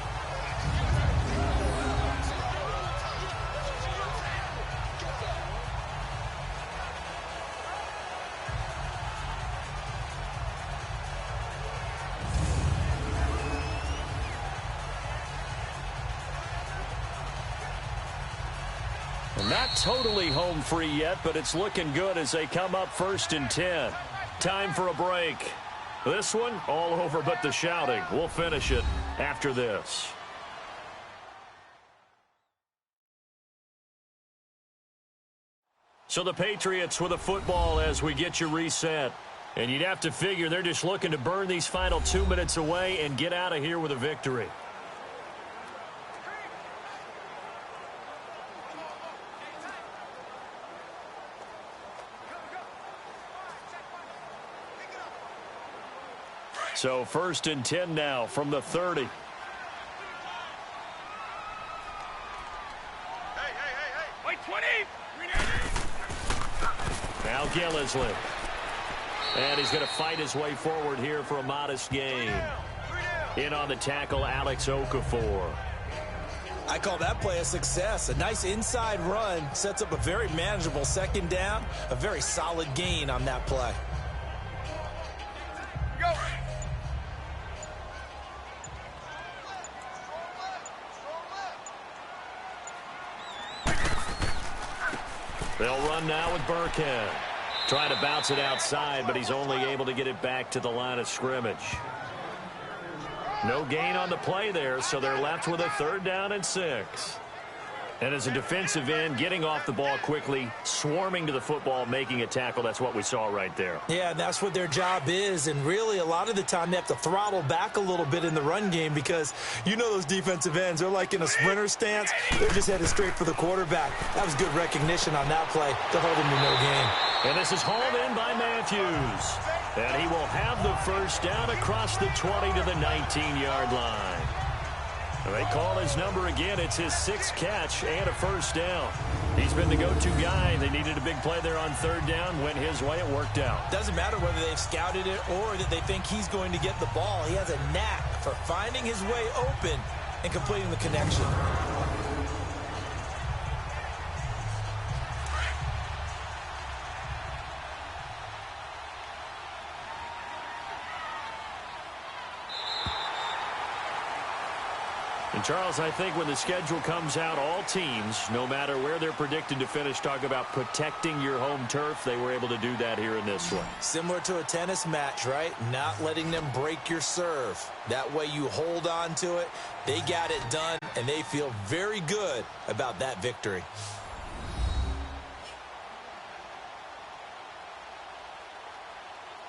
B: Not totally home free yet, but it's looking good as they come up first and 10. Time for a break. This one, all over but the shouting. We'll finish it after this. So the Patriots with a football as we get you reset. And you'd have to figure they're just looking to burn these final 2 minutes away and get out of here with a victory. So first and 10 now from the 30.
D: Hey, White 20!
B: Now Gillisley. And he's going to fight his way forward here for a modest gain. In on the tackle, Alex Okafor.
C: I call that play a success. A nice inside run sets up a very manageable second down. A very solid gain on that play.
D: Go!
B: They'll run now with Burkhead. Trying to bounce it outside, but he's only able to get it back to the line of scrimmage. No gain on the play there, so they're left with a third down and 6. And as a defensive end, getting off the ball quickly, swarming to the football, making a tackle, that's what we saw right there.
C: Yeah, that's what their job is, and really a lot of the time they have to throttle back a little bit in the run game because you know those defensive ends, they're like in a sprinter stance. They're just headed straight for the quarterback. That was good recognition on that play to hold him to no gain.
B: And this is hauled in by Matthews. And he will have the first down across the 20 to the 19-yard line. They call his number again. It's his 6th catch and a first down. He's been the go-to guy. They needed a big play there on third down. Went his way. It worked out.
C: Doesn't matter whether they've scouted it or that they think he's going to get the ball. He has a knack for finding his way open and completing the connection.
F: And Charles, I think when the schedule comes out, all teams, no matter where they're predicted to finish, talk about protecting your home turf. They were able to do that here in this one.
C: Similar to a tennis match, right? Not letting them break your serve. That way you hold on to it. They got it done, and they feel very good about that victory.